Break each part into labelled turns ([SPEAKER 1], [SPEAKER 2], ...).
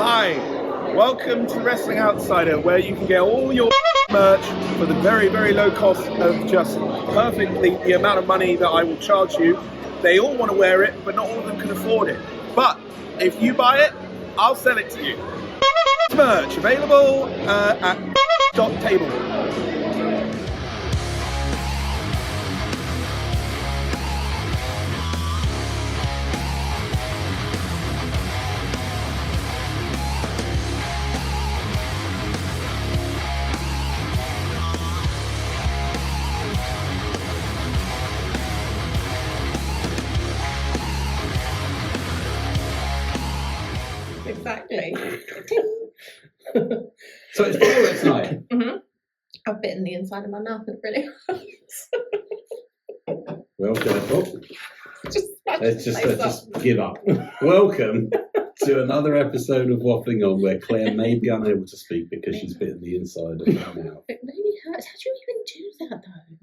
[SPEAKER 1] Hi, welcome to Wrestling Outsider, where you can get all your merch for the very, very low cost of just perfectly the amount of money that I will charge you. They all want to wear it, but not all of them can afford it. But if you buy it, I'll sell it to you. Merch available at .table.
[SPEAKER 2] Exactly.
[SPEAKER 3] So it's fireworks night.
[SPEAKER 2] Mm-hmm. I've bitten the inside of my mouth. It really hurts.
[SPEAKER 3] Welcome. Let's just give up. Welcome to another episode of Waffling On, where Claire may be unable to speak because she's bitten the inside of her mouth.
[SPEAKER 2] It really hurts. How do you even do that though?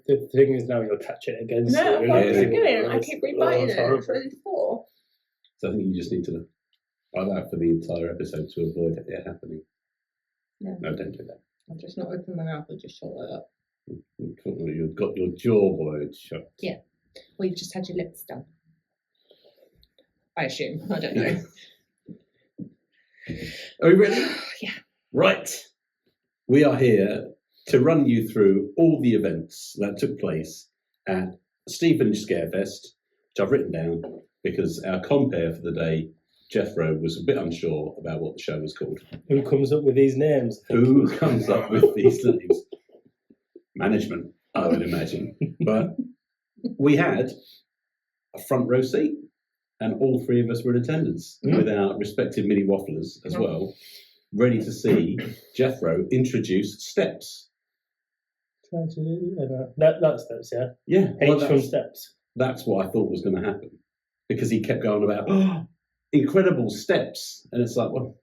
[SPEAKER 4] The thing is now you'll catch it again.
[SPEAKER 2] No,
[SPEAKER 4] soon.
[SPEAKER 2] I'm
[SPEAKER 3] Yeah.
[SPEAKER 2] doing. I keep rebiting it.
[SPEAKER 4] horrible.
[SPEAKER 2] It's really poor.
[SPEAKER 3] So I think you just need to buy that for the entire episode to avoid it happening.
[SPEAKER 2] Yeah.
[SPEAKER 3] No, don't do that.
[SPEAKER 2] I'll just not open my mouth. I'll just shut it up.
[SPEAKER 3] You've got your jaw wide shut.
[SPEAKER 2] Yeah. Well, you've just had your lips done. I assume. I don't know.
[SPEAKER 3] Are we ready?
[SPEAKER 2] Yeah.
[SPEAKER 3] Right. We are here to run you through all the events that took place at Stevenage Scarefest, which I've written down because our compere for the day, Jethro, was a bit unsure about what the show was called.
[SPEAKER 4] Who comes up with these names?
[SPEAKER 3] Who comes up with these names? Management, I would imagine. But we had a front row seat, and all three of us were in attendance with our respective mini wafflers as well, ready to see Jethro introduce steps.
[SPEAKER 4] That steps, yeah.
[SPEAKER 3] Yeah, well,
[SPEAKER 4] H from steps.
[SPEAKER 3] that's what I thought was going to happen, because he kept going about, oh, incredible steps. And it's like, well,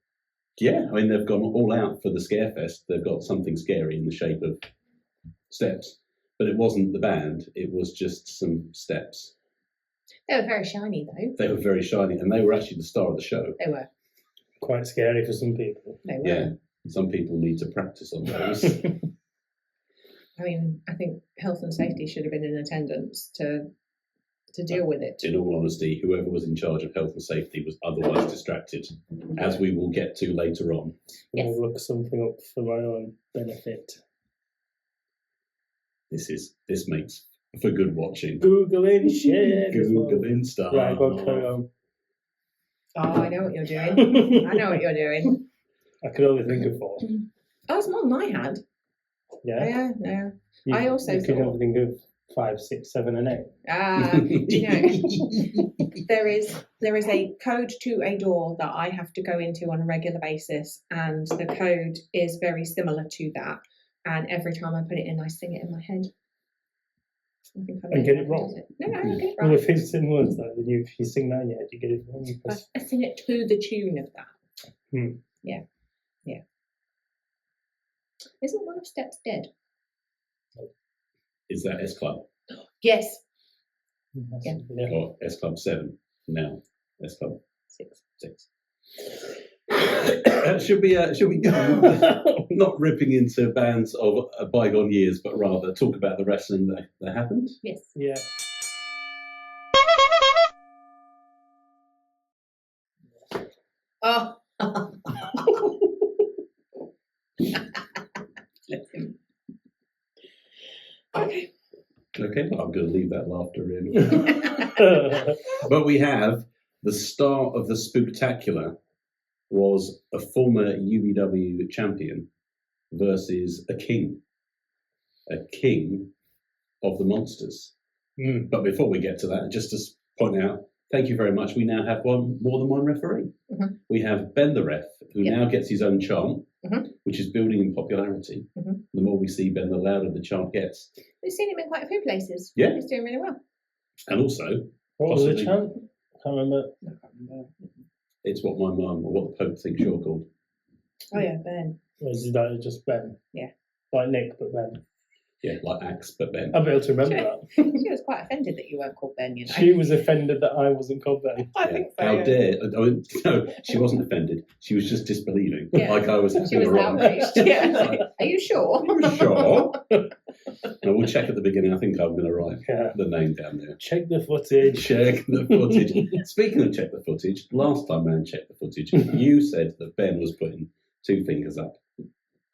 [SPEAKER 3] yeah, I mean, they've gone all out for the Scarefest. They've got something scary in the shape of steps. But it wasn't the band, it was just some steps.
[SPEAKER 2] They were very shiny though.
[SPEAKER 3] They were very shiny, and they were actually the star of the show.
[SPEAKER 2] They were.
[SPEAKER 4] Quite scary for some people.
[SPEAKER 2] They were.
[SPEAKER 3] Yeah, some people need to practice on those.
[SPEAKER 2] I mean, I think health and safety should have been in attendance to deal with it.
[SPEAKER 3] In all honesty, whoever was in charge of health and safety was otherwise distracted, as we will get to later on.
[SPEAKER 2] Yes.
[SPEAKER 4] I'll look something up for my own benefit.
[SPEAKER 3] This makes for good watching.
[SPEAKER 4] Googling shit.
[SPEAKER 3] Googling stuff.
[SPEAKER 4] Right, go carry on.
[SPEAKER 2] Oh, I know what you're doing. I know what you're doing.
[SPEAKER 4] I could only think of four.
[SPEAKER 2] Oh, it's more than I had.
[SPEAKER 4] Yeah.
[SPEAKER 2] Yeah. I also
[SPEAKER 4] you could
[SPEAKER 2] thought-
[SPEAKER 4] only think of 5, 6, 7, and 8.
[SPEAKER 2] Do you know, there is a code to a door that I have to go into on a regular basis, and the code is very similar to that. And every time I put it in, I sing it in my head. I think I
[SPEAKER 4] And get it wrong.
[SPEAKER 2] No, I get it
[SPEAKER 4] Well,
[SPEAKER 2] right.
[SPEAKER 4] if it's similar to that, then if you sing that in your head, you get it wrong.
[SPEAKER 2] I sing it to the tune of that.
[SPEAKER 4] Hmm.
[SPEAKER 2] Yeah. Isn't one of Steps dead?
[SPEAKER 3] Is that S Club
[SPEAKER 2] Yes.
[SPEAKER 4] Yeah.
[SPEAKER 3] or S Club 7 now? S Club 6. Should we not ripping into bands of bygone years, but rather talk about the wrestling that happened?
[SPEAKER 2] Yes.
[SPEAKER 4] Yeah.
[SPEAKER 2] Oh. Okay.
[SPEAKER 3] Okay, I'm going to leave that laughter in. But we have the star of the Spooktacular was a former UBW champion versus a king of the monsters. But before we get to that, just to point out, thank you very much. We now have more than one referee.
[SPEAKER 2] Mhm.
[SPEAKER 3] We have Ben the ref, who
[SPEAKER 2] Yep.
[SPEAKER 3] now gets his own chant,
[SPEAKER 2] Mhm.
[SPEAKER 3] which is building in popularity.
[SPEAKER 2] Mhm.
[SPEAKER 3] The more we see Ben, the louder the chant gets.
[SPEAKER 2] We've seen him in quite a few places.
[SPEAKER 3] Yeah.
[SPEAKER 2] He's doing really well.
[SPEAKER 3] And also,
[SPEAKER 4] What was the
[SPEAKER 3] Possibly.
[SPEAKER 4] chant? Can't remember.
[SPEAKER 2] I can't remember.
[SPEAKER 3] it's what my mum or what the Pope thinks you're called.
[SPEAKER 2] Oh yeah, Ben.
[SPEAKER 4] Or is that just Ben?
[SPEAKER 2] Yeah.
[SPEAKER 4] Like Nick, but Ben.
[SPEAKER 3] Yeah, like Axe, but Ben.
[SPEAKER 4] I'll be able to remember that.
[SPEAKER 2] She was quite offended that you weren't called Ben, you know.
[SPEAKER 4] She was offended that I wasn't called Ben.
[SPEAKER 2] I think so.
[SPEAKER 3] How
[SPEAKER 2] yeah.
[SPEAKER 3] dare? No, she wasn't offended. She was just disbelieving.
[SPEAKER 2] Yeah.
[SPEAKER 3] Like I was.
[SPEAKER 2] She was outraged. Yeah. Like, are you sure?
[SPEAKER 3] Sure. No, we'll check at the beginning. I think I'm going to write
[SPEAKER 4] Yeah.
[SPEAKER 3] the name down there.
[SPEAKER 4] Check the footage.
[SPEAKER 3] Check the footage. Speaking of check the footage, last time around check the footage, you said that Ben was putting 2 fingers up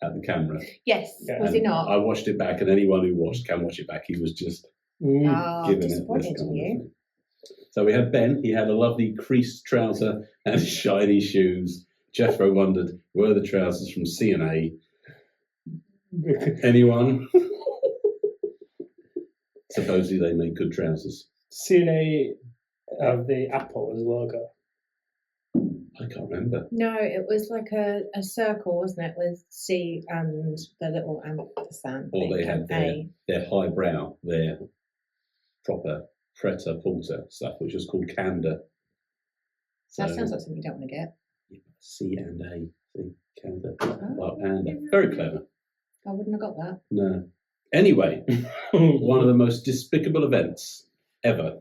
[SPEAKER 3] at the camera.
[SPEAKER 2] Yes.
[SPEAKER 4] Yeah.
[SPEAKER 2] Was he
[SPEAKER 3] And
[SPEAKER 2] not?
[SPEAKER 3] I watched it back, and anyone who watched can watch it back. He was just
[SPEAKER 4] Mm.
[SPEAKER 2] Oh,
[SPEAKER 3] giving it this
[SPEAKER 2] disappointed
[SPEAKER 3] kind
[SPEAKER 2] in you.
[SPEAKER 3] of thing. So we had Ben. He had a lovely creased trouser and shiny shoes. Jethro wondered, were the trousers from C&A? Anyone? Supposedly they make good trousers.
[SPEAKER 4] CNA have the apple as logo.
[SPEAKER 3] I can't remember.
[SPEAKER 2] No, it was like a circle, wasn't it, with C and the little ampersand.
[SPEAKER 3] Or they
[SPEAKER 2] thing,
[SPEAKER 3] had
[SPEAKER 2] and
[SPEAKER 3] their,
[SPEAKER 2] A.
[SPEAKER 3] their highbrow, their proper Preta Porter stuff, which was called Candor.
[SPEAKER 2] That sounds like something you don't want to get.
[SPEAKER 3] C and A. See, Candor.
[SPEAKER 2] Oh,
[SPEAKER 3] Like Panda. Very clever.
[SPEAKER 2] I wouldn't have got that.
[SPEAKER 3] No. Anyway, one of the most despicable events ever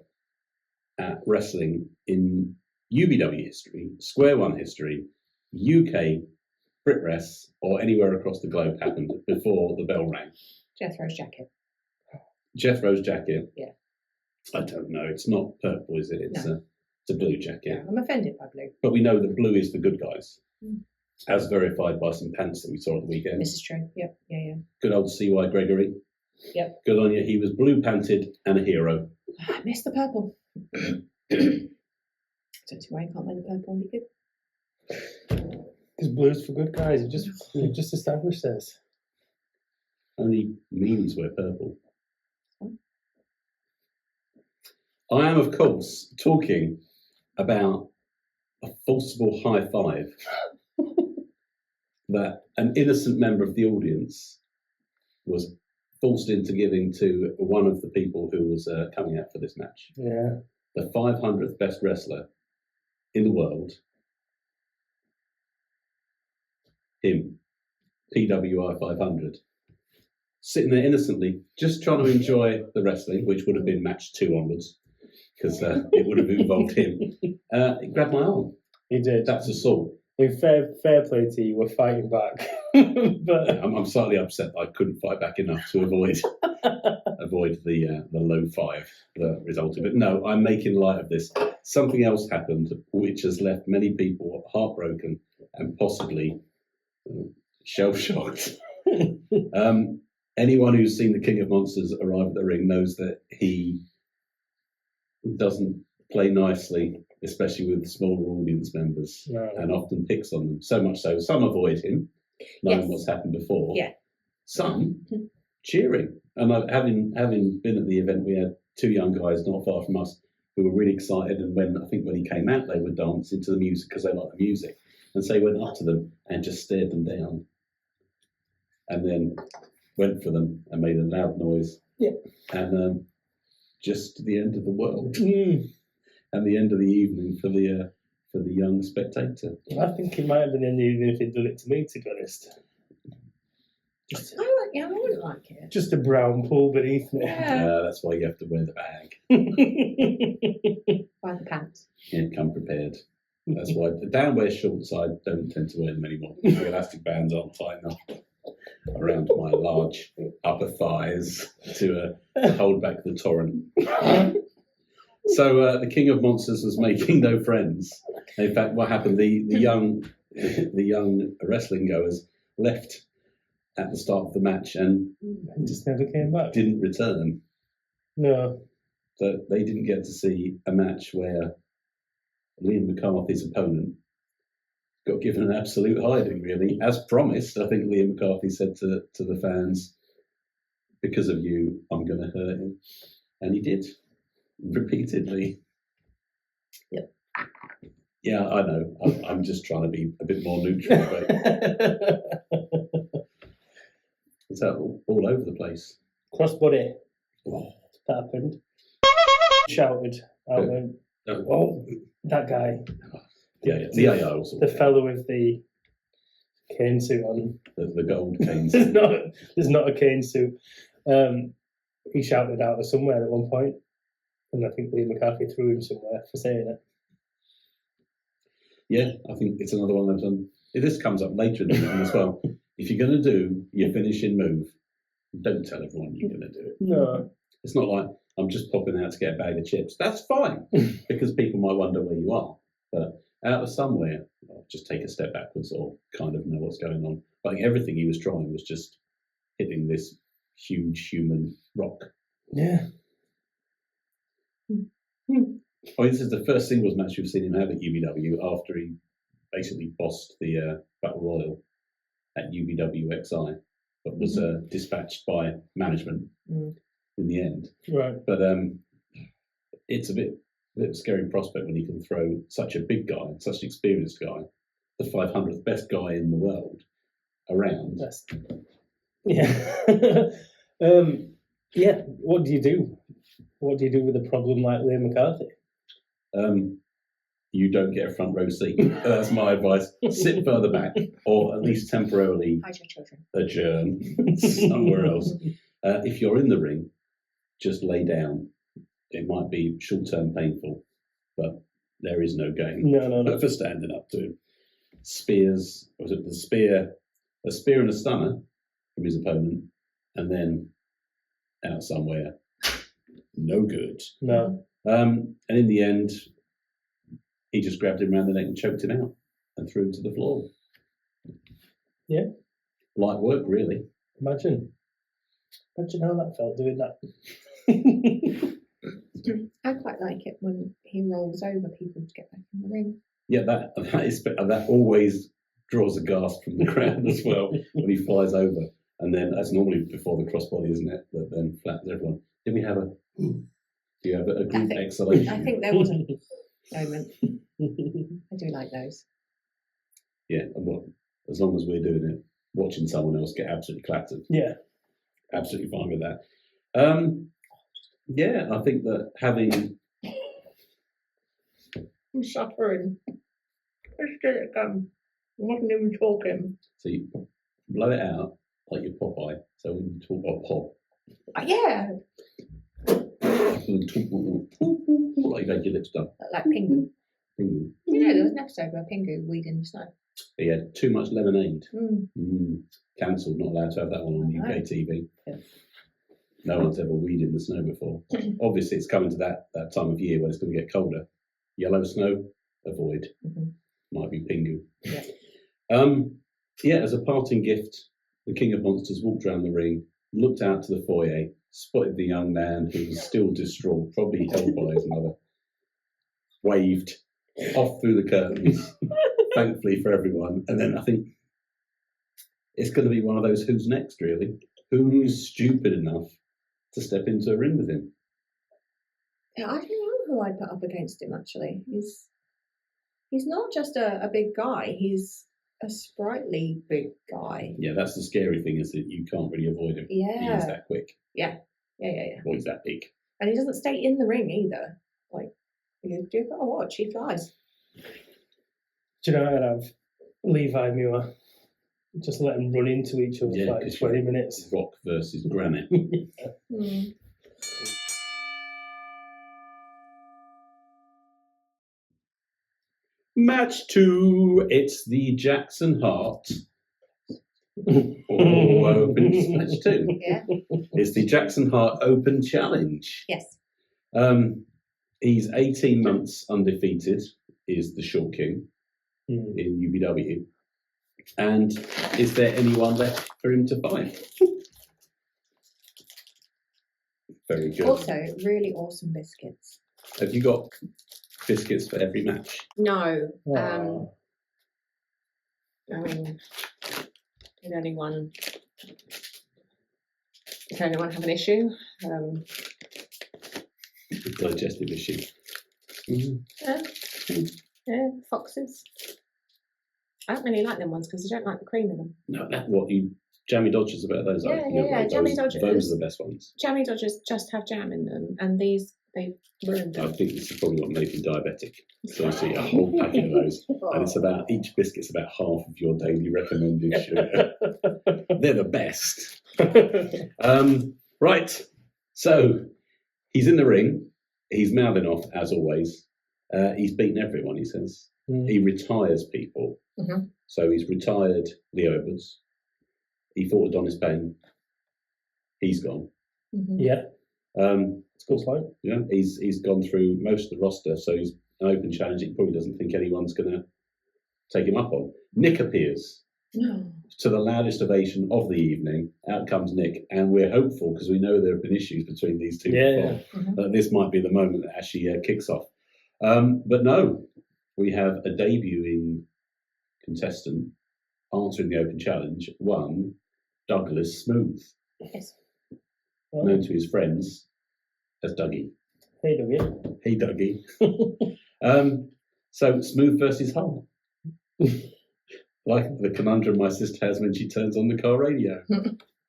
[SPEAKER 3] at wrestling in UBW history, Square One history, UK, BritWres, or anywhere across the globe happened before the bell rang.
[SPEAKER 2] Jethro's jacket.
[SPEAKER 3] Jethro's jacket.
[SPEAKER 2] Yeah.
[SPEAKER 3] I don't know. It's not purple, is it? It's a blue jacket.
[SPEAKER 2] Yeah, I'm offended by blue.
[SPEAKER 3] But we know that blue is the good guys,
[SPEAKER 2] Mm.
[SPEAKER 3] as verified by some pants that we saw at the weekend.
[SPEAKER 2] This is true. Yep. Yeah.
[SPEAKER 3] Good old CY Gregory.
[SPEAKER 2] Yep.
[SPEAKER 3] Good on you. He was blue panted and a hero.
[SPEAKER 2] I missed the purple. Don't see why you can't wear the purple and be good.
[SPEAKER 4] Because blue's for good guys. You just established this.
[SPEAKER 3] Only means we're purple. I am, of course, talking about a forcible high five that an innocent member of the audience was forced into giving to one of the people who was coming out for this match.
[SPEAKER 4] Yeah.
[SPEAKER 3] The 500th best wrestler in the world. Him. PWI 500. Sitting there innocently, just trying to enjoy the wrestling, which would have been match 2 onwards, because it would have involved him. He grabbed my arm.
[SPEAKER 4] He did.
[SPEAKER 3] That's assault.
[SPEAKER 4] In fair play to you, we're fighting back. But
[SPEAKER 3] I'm slightly upset that I couldn't fight back enough to avoid the low 5 that resulted. But no, I'm making light of this. Something else happened which has left many people heartbroken and possibly shell-shocked. Anyone who's seen the King of Monsters arrive at the ring knows that he doesn't play nicely, especially with smaller audience members,
[SPEAKER 4] No.
[SPEAKER 3] and often picks on them. So much so, some avoid him, knowing
[SPEAKER 2] Yes.
[SPEAKER 3] what's happened before.
[SPEAKER 2] Yeah.
[SPEAKER 3] Some cheering. And having been at the event, we had 2 young guys not far from us who were really excited. And when he came out, they would dance into the music because they like the music. And so he went up to them and just stared them down, and then went for them and made a loud noise.
[SPEAKER 4] Yeah.
[SPEAKER 3] And just the end of the world
[SPEAKER 4] Mm.
[SPEAKER 3] and the end of the evening for the young spectator.
[SPEAKER 4] I think it might have been in even if he'd done it to me, to be honest.
[SPEAKER 2] I wouldn't like it.
[SPEAKER 4] Just a brown pool beneath me.
[SPEAKER 2] Yeah.
[SPEAKER 3] That's why you have to wear the bag.
[SPEAKER 2] Buy the pants.
[SPEAKER 3] And come prepared. That's why the downwear shorts, I don't tend to wear them anymore. The elastic bands aren't tight enough around my large upper thighs to hold back the torrent. So the King of Monsters was making no friends. In fact, what happened? The young wrestling goers left at the start of the match and
[SPEAKER 4] He just never came back.
[SPEAKER 3] didn't return.
[SPEAKER 4] No.
[SPEAKER 3] So they didn't get to see a match where Liam McCarthy's opponent got given an absolute hiding, really. As promised, I think Liam McCarthy said to the fans, because of you, I'm going to hurt him. And he did, repeatedly.
[SPEAKER 2] Yep.
[SPEAKER 3] Yeah, I know. I'm just trying to be a bit more neutral. But it's all over the place.
[SPEAKER 4] Crossbody.
[SPEAKER 3] Oh,
[SPEAKER 4] That happened. Shouted. I went,
[SPEAKER 3] no.
[SPEAKER 4] oh, that guy.
[SPEAKER 3] Yeah, the AI also.
[SPEAKER 4] The fellow with the cane suit on.
[SPEAKER 3] The gold canes.
[SPEAKER 4] There's not a cane suit. He shouted out of somewhere at one point, and I think McCarthy threw him somewhere for saying it.
[SPEAKER 3] Yeah, I think it's another one of them. This comes up later in the game as well. If you're going to do your finishing move, don't tell everyone you're going to do it.
[SPEAKER 4] No.
[SPEAKER 3] It's not like, I'm just popping out to get a bag of chips. That's fine, because people might wonder where you are. But out of somewhere, just take a step backwards or kind of know what's going on. But I think everything he was trying was just hitting this huge human rock.
[SPEAKER 4] Yeah.
[SPEAKER 3] Oh, this is the first singles match we've seen him have at UBW after he basically bossed the Battle Royal at UBW XI, but was dispatched by management in the end.
[SPEAKER 4] Right.
[SPEAKER 3] But it's a bit of a scary prospect when you can throw such a big guy, such an experienced guy, the 500th best guy in the world, around.
[SPEAKER 4] Yeah. Yeah. What do you do? What do you do with a problem like Liam McCarthy?
[SPEAKER 3] You don't get a front row seat. That's my advice. Sit further back, or at least temporarily
[SPEAKER 2] Hide your children.
[SPEAKER 3] adjourn somewhere else. If you're in the ring, just lay down. It might be short-term painful, but there is no gain
[SPEAKER 4] No.
[SPEAKER 3] for standing up to him. Spears, was it a spear and a stunner from his opponent, and then out somewhere. No good.
[SPEAKER 4] No.
[SPEAKER 3] And in the end, he just grabbed him around the neck and choked him out and threw him to the floor.
[SPEAKER 4] Yeah.
[SPEAKER 3] Light work, really.
[SPEAKER 4] Imagine how that felt doing that.
[SPEAKER 2] I quite like it when he rolls over people to get back in the ring.
[SPEAKER 3] Yeah, that always draws a gasp from the crowd as well when he flies over. And then that's normally before the crossbody, isn't it? That then flattens everyone. Do you have a group exhalation?
[SPEAKER 2] I think there was a moment. I do like those.
[SPEAKER 3] Yeah, as long as we're doing it, watching someone else get absolutely clattered.
[SPEAKER 4] Yeah.
[SPEAKER 3] Absolutely fine with that. Yeah, I think that having...
[SPEAKER 2] I'm suffering. Let's get it done. I wasn't even talking.
[SPEAKER 3] So you blow it out like your Popeye. So when you talk about pop,
[SPEAKER 2] Yeah.
[SPEAKER 3] like you had your lips done.
[SPEAKER 2] Like Pingu.
[SPEAKER 3] Pingu.
[SPEAKER 2] You know, there was an episode where Pingu weed in the snow.
[SPEAKER 3] He had too much lemonade.
[SPEAKER 2] Mm.
[SPEAKER 3] Cancelled, not allowed to have that one on UK TV.
[SPEAKER 2] Yeah.
[SPEAKER 3] No one's ever weed in the snow before. Obviously, it's coming to that time of year when it's going to get colder. Yellow snow, avoid. Might be Pingu.
[SPEAKER 2] Yeah.
[SPEAKER 3] Yeah, as a parting gift, the King of Monsters walked around the ring, looked out to the foyer, spotted the young man who was still distraught, probably held by his mother, waved off through the curtains, thankfully for everyone. And then I think it's going to be one of those who's next, really. Who's stupid enough to step into a ring with him?
[SPEAKER 2] Yeah, I don't know who I'd put up against him, actually. He's not just a big guy, he's a sprightly big guy.
[SPEAKER 3] Yeah, that's the scary thing, is that you can't really avoid him.
[SPEAKER 2] Yeah.
[SPEAKER 3] He is that quick.
[SPEAKER 2] Yeah.
[SPEAKER 3] Or he's that big.
[SPEAKER 2] And he doesn't stay in the ring either. Like, you've got to watch, he flies.
[SPEAKER 4] Do you know, I'd have Levi Muir. Just let them run into each other for like 20 minutes.
[SPEAKER 3] Rock versus granite. Match 2. It's the Jackson Hart. Open match 2.
[SPEAKER 2] Yeah.
[SPEAKER 3] It's the Jackson Hart Open Challenge.
[SPEAKER 2] Yes.
[SPEAKER 3] He's 18 months undefeated, is the Short King in UBW. And is there anyone left for him to fight? Very good.
[SPEAKER 2] Also, really awesome biscuits.
[SPEAKER 3] Have you got biscuits for every match?
[SPEAKER 2] No. I mean, did anyone have an issue?
[SPEAKER 3] Digestive issue.
[SPEAKER 2] Yeah, foxes. I don't really like them ones because I don't like the cream in them.
[SPEAKER 3] No, jammy dodgers about those.
[SPEAKER 2] Yeah, jammy dodgers.
[SPEAKER 3] Those are the best ones.
[SPEAKER 2] Jammy dodgers just have jam in them, and these, they ruined them.
[SPEAKER 3] I think this is probably what made me diabetic. So I see a whole packet of those, and it's about, each biscuit's about half of your daily recommended sugar. They're the best. Right. So he's in the ring. He's mouthing off as always. He's beaten everyone, he says. He retires people.
[SPEAKER 2] Mm-hmm.
[SPEAKER 3] So he's retired the Obers. He fought Adonis Payne. He's gone.
[SPEAKER 2] Mm-hmm.
[SPEAKER 4] Yeah. It's a good point.
[SPEAKER 3] Yeah, he's gone through most of the roster, so he's an open challenge. He probably doesn't think anyone's going to take him up on. Nick appears.
[SPEAKER 2] No.
[SPEAKER 3] To the loudest ovation of the evening. Out comes Nick, and we're hopeful because we know there have been issues between these two before.
[SPEAKER 2] Mm-hmm.
[SPEAKER 3] That this might be the moment that actually kicks off. But no, we have a debuting contestant answering the open challenge. One, Douglas Smooth,
[SPEAKER 2] Yes.
[SPEAKER 3] known to his friends as Duggy.
[SPEAKER 4] Hey, Duggy.
[SPEAKER 3] Hey, Duggy. So Smooth versus Honk. Like the conundrum my sister has when she turns on the car radio.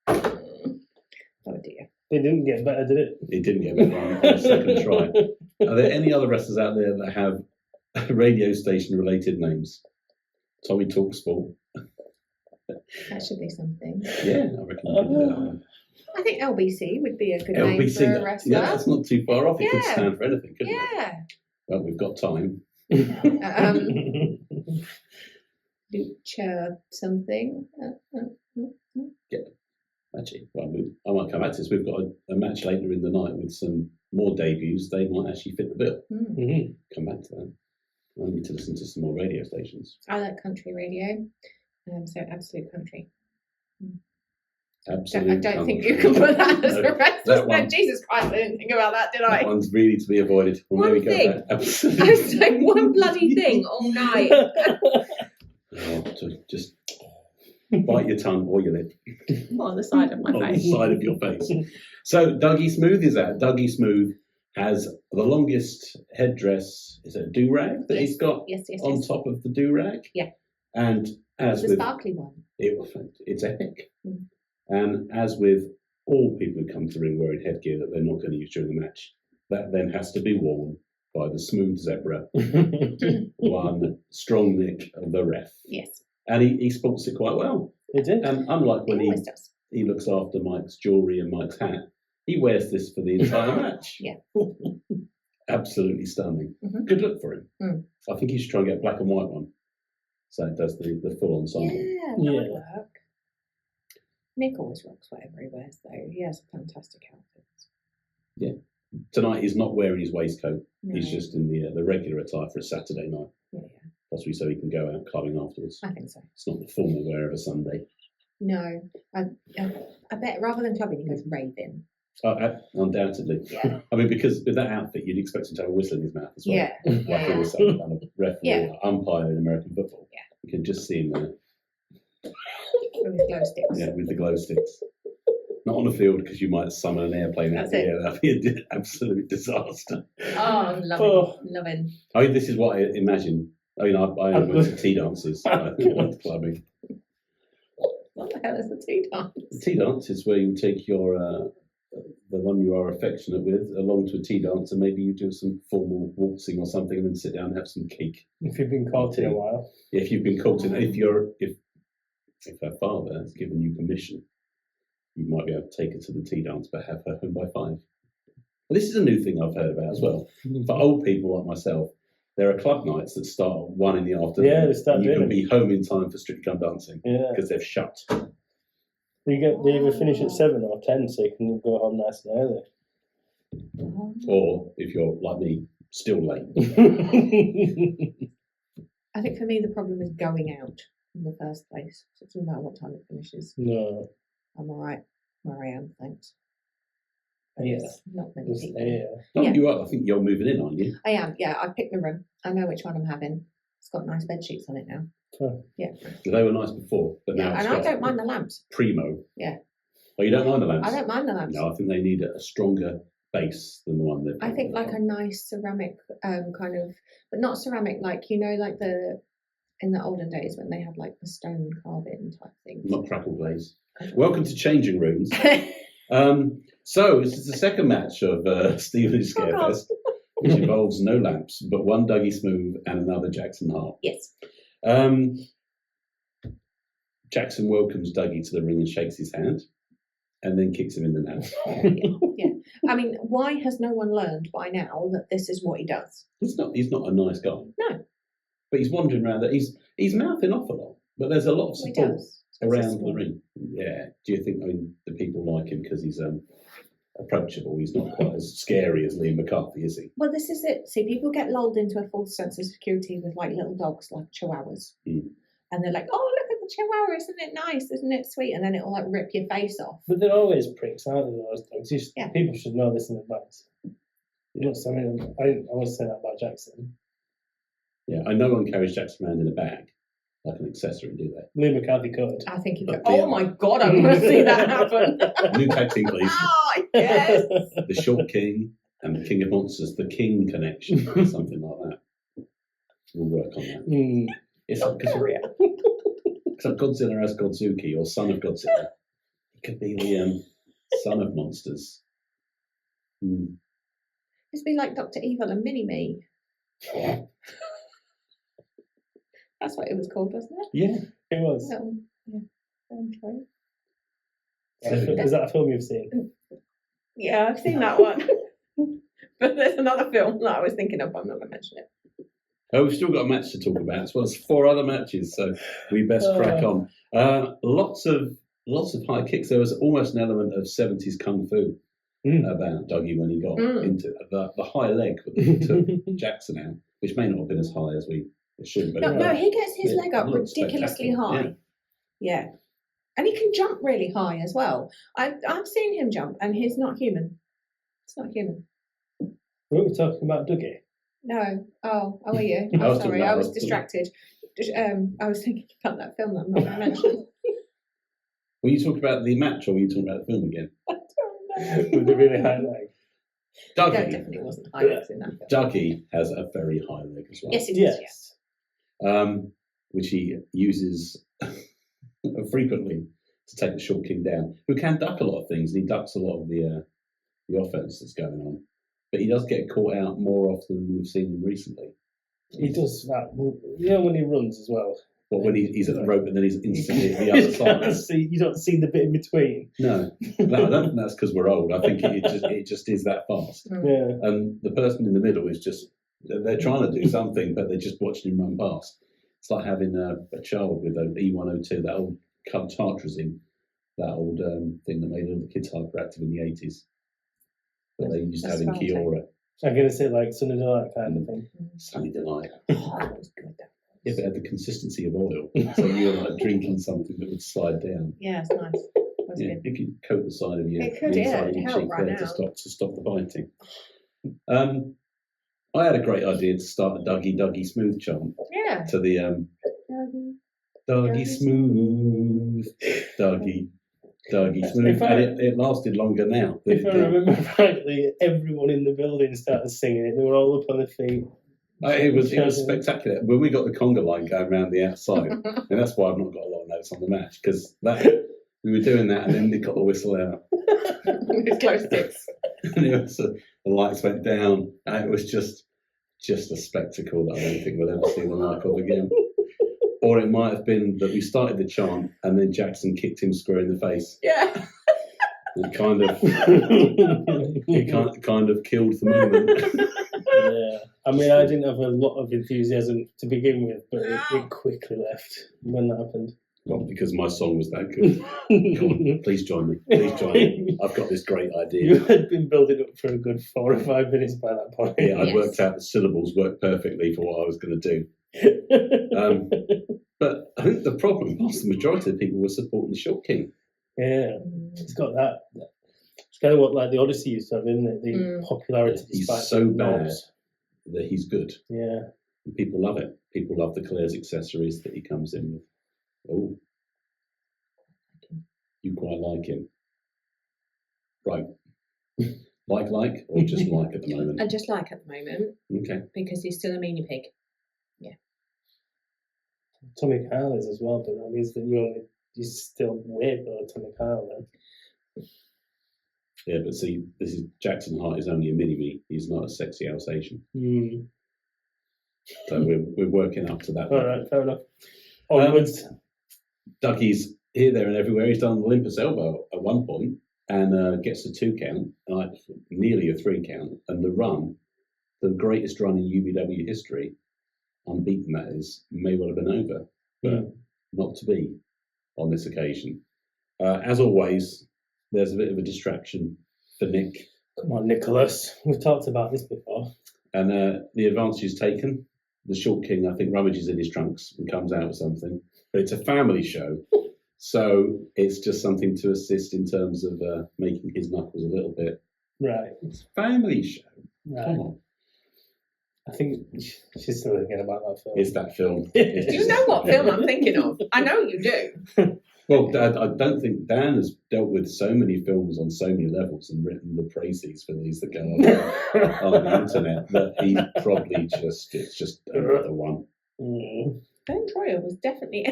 [SPEAKER 2] Oh dear.
[SPEAKER 4] It didn't get better, did it?
[SPEAKER 3] It didn't get better on the second try. Are there any other wrestlers out there that have radio station related names? Tommy Talksport.
[SPEAKER 2] That should be something.
[SPEAKER 3] Yeah, I reckon we could do that one.
[SPEAKER 2] I think LBC would be a good name for a wrestler.
[SPEAKER 3] Yeah, that's not too far off. It could
[SPEAKER 2] Yeah.
[SPEAKER 3] stand for anything, couldn't it?
[SPEAKER 2] Yeah.
[SPEAKER 3] Well, we've got time.
[SPEAKER 2] Lucha something.
[SPEAKER 3] Actually, well, I might come back to this. We've got a match later in the night with some more debuts. They might actually fit the bill.
[SPEAKER 4] Mm-hmm.
[SPEAKER 3] Come back to that. I need to listen to some more radio stations.
[SPEAKER 2] I like country radio. So Absolute Country.
[SPEAKER 3] Absolutely.
[SPEAKER 2] I don't think you can put that as
[SPEAKER 3] No,
[SPEAKER 2] a wrestler's
[SPEAKER 3] that
[SPEAKER 2] name.
[SPEAKER 3] one-
[SPEAKER 2] Jesus Christ, I didn't think about that, did
[SPEAKER 3] That
[SPEAKER 2] I?
[SPEAKER 3] one's really to be avoided. Well, there
[SPEAKER 2] One
[SPEAKER 3] we go.
[SPEAKER 2] thing. I was like, one bloody thing all night.
[SPEAKER 3] Oh, so just bite your tongue or your lip
[SPEAKER 2] On the side of my
[SPEAKER 3] on the
[SPEAKER 2] face.
[SPEAKER 3] side of your face. So Dougie Smooth is out. Dougie Smooth has the longest headdress. Is it a do-rag that he's got
[SPEAKER 2] Yes, yes,
[SPEAKER 3] on
[SPEAKER 2] yes.
[SPEAKER 3] top of the do-rag?
[SPEAKER 2] Yeah.
[SPEAKER 3] And as
[SPEAKER 2] The
[SPEAKER 3] with
[SPEAKER 2] sparkly one.
[SPEAKER 3] it's epic.
[SPEAKER 2] Mm.
[SPEAKER 3] And as with all people who come to the ring wearing headgear that they're not going to use during the match, that then has to be worn by the smooth zebra, one strong Nick, the ref.
[SPEAKER 2] Yes.
[SPEAKER 3] And he sports it quite well.
[SPEAKER 4] It did.
[SPEAKER 3] And unlike when
[SPEAKER 2] It always does.
[SPEAKER 3] he looks after Mike's jewellery and Mike's hat, he wears this for the entire match.
[SPEAKER 2] Yeah.
[SPEAKER 3] Absolutely stunning.
[SPEAKER 2] Mhm.
[SPEAKER 3] Good look for him.
[SPEAKER 2] Mm.
[SPEAKER 3] I think he should try and get a black and white one. So it does the full ensemble.
[SPEAKER 2] Yeah, that would work. Nick always rocks whatever he wears, though. He has fantastic outfits.
[SPEAKER 3] Tonight he's not wearing his waistcoat.
[SPEAKER 2] No.
[SPEAKER 3] He's just in the regular attire for a Saturday night.
[SPEAKER 2] Yeah,
[SPEAKER 3] Possibly so he can go out clubbing afterwards.
[SPEAKER 2] I think so.
[SPEAKER 3] It's not the formal wear of a Sunday.
[SPEAKER 2] No, I bet rather than clubbing, he goes raving.
[SPEAKER 3] Undoubtedly.
[SPEAKER 2] Yeah.
[SPEAKER 3] I mean, because with that outfit, you'd expect him to have a whistle in his mouth as well.
[SPEAKER 2] Yeah.
[SPEAKER 3] Like he was some kind of referee
[SPEAKER 2] Yeah.
[SPEAKER 3] or umpire in American football.
[SPEAKER 2] Yeah.
[SPEAKER 3] You can just see him there.
[SPEAKER 2] With his glow sticks.
[SPEAKER 3] Yeah, with the glow sticks. Not on the field because you might summon an airplane out
[SPEAKER 2] That's
[SPEAKER 3] the
[SPEAKER 2] it.
[SPEAKER 3] air. That'd be an absolute disaster.
[SPEAKER 2] Oh,
[SPEAKER 4] Oh.
[SPEAKER 2] loving.
[SPEAKER 3] I mean, this is what I imagine. I mean, I only went to tea dances. I think I went to clubbing.
[SPEAKER 2] What the hell is a tea dance?
[SPEAKER 3] The tea dance is where you take your the one you are affectionate with along to a tea dance, and maybe you do some formal waltzing or something, and then sit down and have some cake.
[SPEAKER 4] If you've been caught in a while.
[SPEAKER 3] If you've been caught in, if her father has given you permission, you might be able to take her to the tea dance, but have her home by 5. But this is a new thing I've heard about as well. For old people like myself, there are club nights that start at 1 in the afternoon.
[SPEAKER 4] Yeah, they start
[SPEAKER 3] and you
[SPEAKER 4] doing
[SPEAKER 3] can be home in time for Strictly Come Dancing
[SPEAKER 4] Yeah.
[SPEAKER 3] because they've shut.
[SPEAKER 4] They either finish at 7 or 10, so you can go home nice and early.
[SPEAKER 3] Or if you're like me, still late.
[SPEAKER 2] I think for me, the problem is going out in the first place. So it doesn't matter what time it finishes.
[SPEAKER 4] No.
[SPEAKER 2] I'm all right where I am, thanks. But
[SPEAKER 4] Yeah.
[SPEAKER 2] there's not many
[SPEAKER 4] Just,
[SPEAKER 2] people.
[SPEAKER 4] yeah.
[SPEAKER 3] No,
[SPEAKER 2] Yeah.
[SPEAKER 3] you are. I think you're moving in, aren't you?
[SPEAKER 2] I am, yeah. I picked my room. I know which one I'm having. It's got nice bed sheets on it now.
[SPEAKER 4] Oh.
[SPEAKER 2] Yeah.
[SPEAKER 3] They were nice before, but now
[SPEAKER 2] Yeah,
[SPEAKER 3] it's
[SPEAKER 2] and I
[SPEAKER 3] got
[SPEAKER 2] don't mind the lamps.
[SPEAKER 3] primo.
[SPEAKER 2] Yeah.
[SPEAKER 3] Oh, you don't mind the lamps?
[SPEAKER 2] I don't mind the lamps.
[SPEAKER 3] No, I think they need a stronger base than the one that.
[SPEAKER 2] I think like a nice ceramic kind of, but not ceramic like, you know, like in the olden days when they had like the stone carving type thing.
[SPEAKER 3] Not crackle glaze. Welcome to Changing Rooms.
[SPEAKER 2] Oh,
[SPEAKER 3] So this is the second match of Stevenage
[SPEAKER 2] Oh, God.
[SPEAKER 3] Scarefest, which involves no lamps, but one Dougie Smooth and another Jackson Hart.
[SPEAKER 2] Yes.
[SPEAKER 3] Jackson welcomes Dougie to the ring and shakes his hand. and then kicks him in the nuts.
[SPEAKER 2] Yeah. I mean, why has no one learned by now that this is what he does?
[SPEAKER 3] He's not a nice guy.
[SPEAKER 2] No.
[SPEAKER 3] But he's wandering around that he's mouthing off a lot. But there's a lot of
[SPEAKER 2] He
[SPEAKER 3] support
[SPEAKER 2] does.
[SPEAKER 3] around the ring. Yeah. Do you think the people like him because he's approachable? He's not quite as scary as Liam McCarthy, is he?
[SPEAKER 2] Well, this is it. See, people get lulled into a false sense of security with like little dogs, like chihuahuas. And they're like, oh, look at the chihuahua, isn't it nice? Isn't it sweet? And then it'll like rip your face off.
[SPEAKER 4] But they're always pricks, aren't they, those dogs?
[SPEAKER 2] Yeah.
[SPEAKER 4] People should know this in advance. I always say that about Jackson.
[SPEAKER 3] Yeah, I no one carries Jackson around in a bag like an accessory, do they?
[SPEAKER 4] Liam McCarthy could.
[SPEAKER 2] I think he
[SPEAKER 3] But
[SPEAKER 2] could. Oh my God, I want to see that happen.
[SPEAKER 3] New tag team, please.
[SPEAKER 2] Oh, yes.
[SPEAKER 3] The Short King and the King of Monsters, the King connection, something like that. We'll work on that. It's because Godzilla as Godzuki or son of Godzilla. He could be the son of monsters.
[SPEAKER 2] It's been like Dr. Evil and Mini-Me. That's what it was called, wasn't it?
[SPEAKER 3] Yeah,
[SPEAKER 4] It was. Is that a film you've seen?
[SPEAKER 2] Yeah, I've seen that one. But there's another film that I was thinking of, but I'm not going to mention it.
[SPEAKER 3] Oh, we've still got a match to talk about, as well as 4 other matches, so we best crack on. Lots of high kicks. There was almost an element of 70s kung fu about Duggy when he got into the high leg that took Jackson out, which may not have been as high as it should. But
[SPEAKER 2] No, he gets his leg up
[SPEAKER 3] looks
[SPEAKER 2] ridiculously
[SPEAKER 3] spectacular.
[SPEAKER 2] high. Yeah. And he can jump really high as well. I've seen him jump, and he's not human. It's not human.
[SPEAKER 4] Weren't we talking about Duggy?
[SPEAKER 2] No. Oh, are you?
[SPEAKER 3] I was
[SPEAKER 2] I'm sorry,
[SPEAKER 3] talking
[SPEAKER 2] I
[SPEAKER 3] about
[SPEAKER 2] was
[SPEAKER 3] Duggy.
[SPEAKER 2] distracted. I was thinking about that film that I'm not going to mention.
[SPEAKER 3] Were you talking about the match or were you talking about the film again?
[SPEAKER 2] I don't know.
[SPEAKER 4] With the really high leg.
[SPEAKER 2] No, it
[SPEAKER 3] Duggy.
[SPEAKER 2] definitely wasn't high legs in that film.
[SPEAKER 3] Duggy has a very high leg as well.
[SPEAKER 2] Yes, it is. Yes.
[SPEAKER 3] Which he uses frequently to take the Short King down, who can duck a lot of things, and he ducks a lot of the offense that's going on. But he does get caught out more often than we've seen him recently.
[SPEAKER 4] He does that. When he runs as well.
[SPEAKER 3] But when he's at the rope and then he's instantly at the other side.
[SPEAKER 4] You don't see the bit in between.
[SPEAKER 3] No, I don't think that's because we're old. I think it just is that fast.
[SPEAKER 4] Yeah.
[SPEAKER 3] And the person in the middle is just, they're trying to do something, but they're just watching him run past. It's like having a child with an E102, that old tartrazine, that old thing that made all the kids hyperactive in the 80s. But they used to have in Kiora.
[SPEAKER 4] I'm going to say like Sunny Delight kind of thing.
[SPEAKER 3] Sunny Delight.
[SPEAKER 2] Oh, that was good.
[SPEAKER 3] If it had the consistency of oil, so you're like drinking something that would slide down.
[SPEAKER 2] Yeah, it's nice. That was good.
[SPEAKER 3] If you coat the side of your,
[SPEAKER 2] It could,
[SPEAKER 3] the
[SPEAKER 2] yeah,
[SPEAKER 3] inside of
[SPEAKER 2] it'd
[SPEAKER 3] your
[SPEAKER 2] help
[SPEAKER 3] cheek
[SPEAKER 2] right
[SPEAKER 3] there
[SPEAKER 2] now.
[SPEAKER 3] to stop the biting. I had a great idea to start a Duggy Smooth chant
[SPEAKER 2] Yeah.
[SPEAKER 3] to the Duggy Smooth, Duggy Smooth, and it lasted longer now.
[SPEAKER 4] If I remember rightly, everyone in the building started singing it. They were all up on their feet.
[SPEAKER 3] It was spectacular. When we got the conga line going around the outside, and that's why I've not got a lot of notes on the match, because we were doing that and then they got the whistle out.
[SPEAKER 2] With glow sticks.
[SPEAKER 3] And it was, the lights went down, and it was just a spectacle that I don't think we'll ever see the like of again. Or it might have been that we started the chant and then Jackson kicked him square in the face.
[SPEAKER 2] Yeah.
[SPEAKER 3] It kind of killed the moment.
[SPEAKER 4] Yeah. I mean, I didn't have a lot of enthusiasm to begin with, but it quickly left when that happened.
[SPEAKER 3] Well, because my song was that good. Come on, please join me. Please join me. I've got this great idea.
[SPEAKER 4] You had been building up for a good 4 or 5 minutes by that point.
[SPEAKER 3] Yeah, I'd worked out the syllables worked perfectly for what I was going to do. But I think the problem was the majority of the people were supporting the Short King.
[SPEAKER 4] Yeah, it's got that. It's kind of what like the Odyssey used to have, isn't it? The popularity.
[SPEAKER 3] He's
[SPEAKER 4] despite
[SPEAKER 3] so
[SPEAKER 4] the
[SPEAKER 3] bad
[SPEAKER 4] knobs.
[SPEAKER 3] that he's good.
[SPEAKER 4] Yeah.
[SPEAKER 3] And people love it. People love the Claire's accessories that he comes in with. Oh, you quite like him, right? Like, or just like at the moment?
[SPEAKER 2] And just like at the moment,
[SPEAKER 3] Okay.
[SPEAKER 2] because he's still a meanie pig.
[SPEAKER 4] Tommy Kyle is as well, but that means that he's still way below Tommy Kyle then.
[SPEAKER 3] Yeah, but see, this is Jackson Hart is only a mini-me. He's not a sexy Alsatian. So we're working up to that.
[SPEAKER 4] All right, fair enough. Onwards.
[SPEAKER 3] Duggy's here, there, and everywhere. He's done Olympus elbow at one point. and gets a 2 count, like nearly a 3 count, and the run, the greatest run in UBW history, unbeaten that is, may well have been over, but not to be on this occasion. As always, there's a bit of a distraction for Nick.
[SPEAKER 4] Come on, Nicholas. We've talked about this before.
[SPEAKER 3] And the advantage is taken. The short king, I think, rummages in his trunks and comes out with something. But it's a family show, so it's just something to assist in terms of making his knuckles a little bit.
[SPEAKER 4] Right.
[SPEAKER 3] It's a family show.
[SPEAKER 4] Right.
[SPEAKER 3] Come on.
[SPEAKER 4] I think she's still thinking about that film.
[SPEAKER 3] It's that film.
[SPEAKER 2] You know what film I'm thinking of? I know you do.
[SPEAKER 3] Well, I don't think Dan has dealt with so many films on so many levels and written the praises for these that go on the internet that he probably it's just another one.
[SPEAKER 2] Ben Troyer was definitely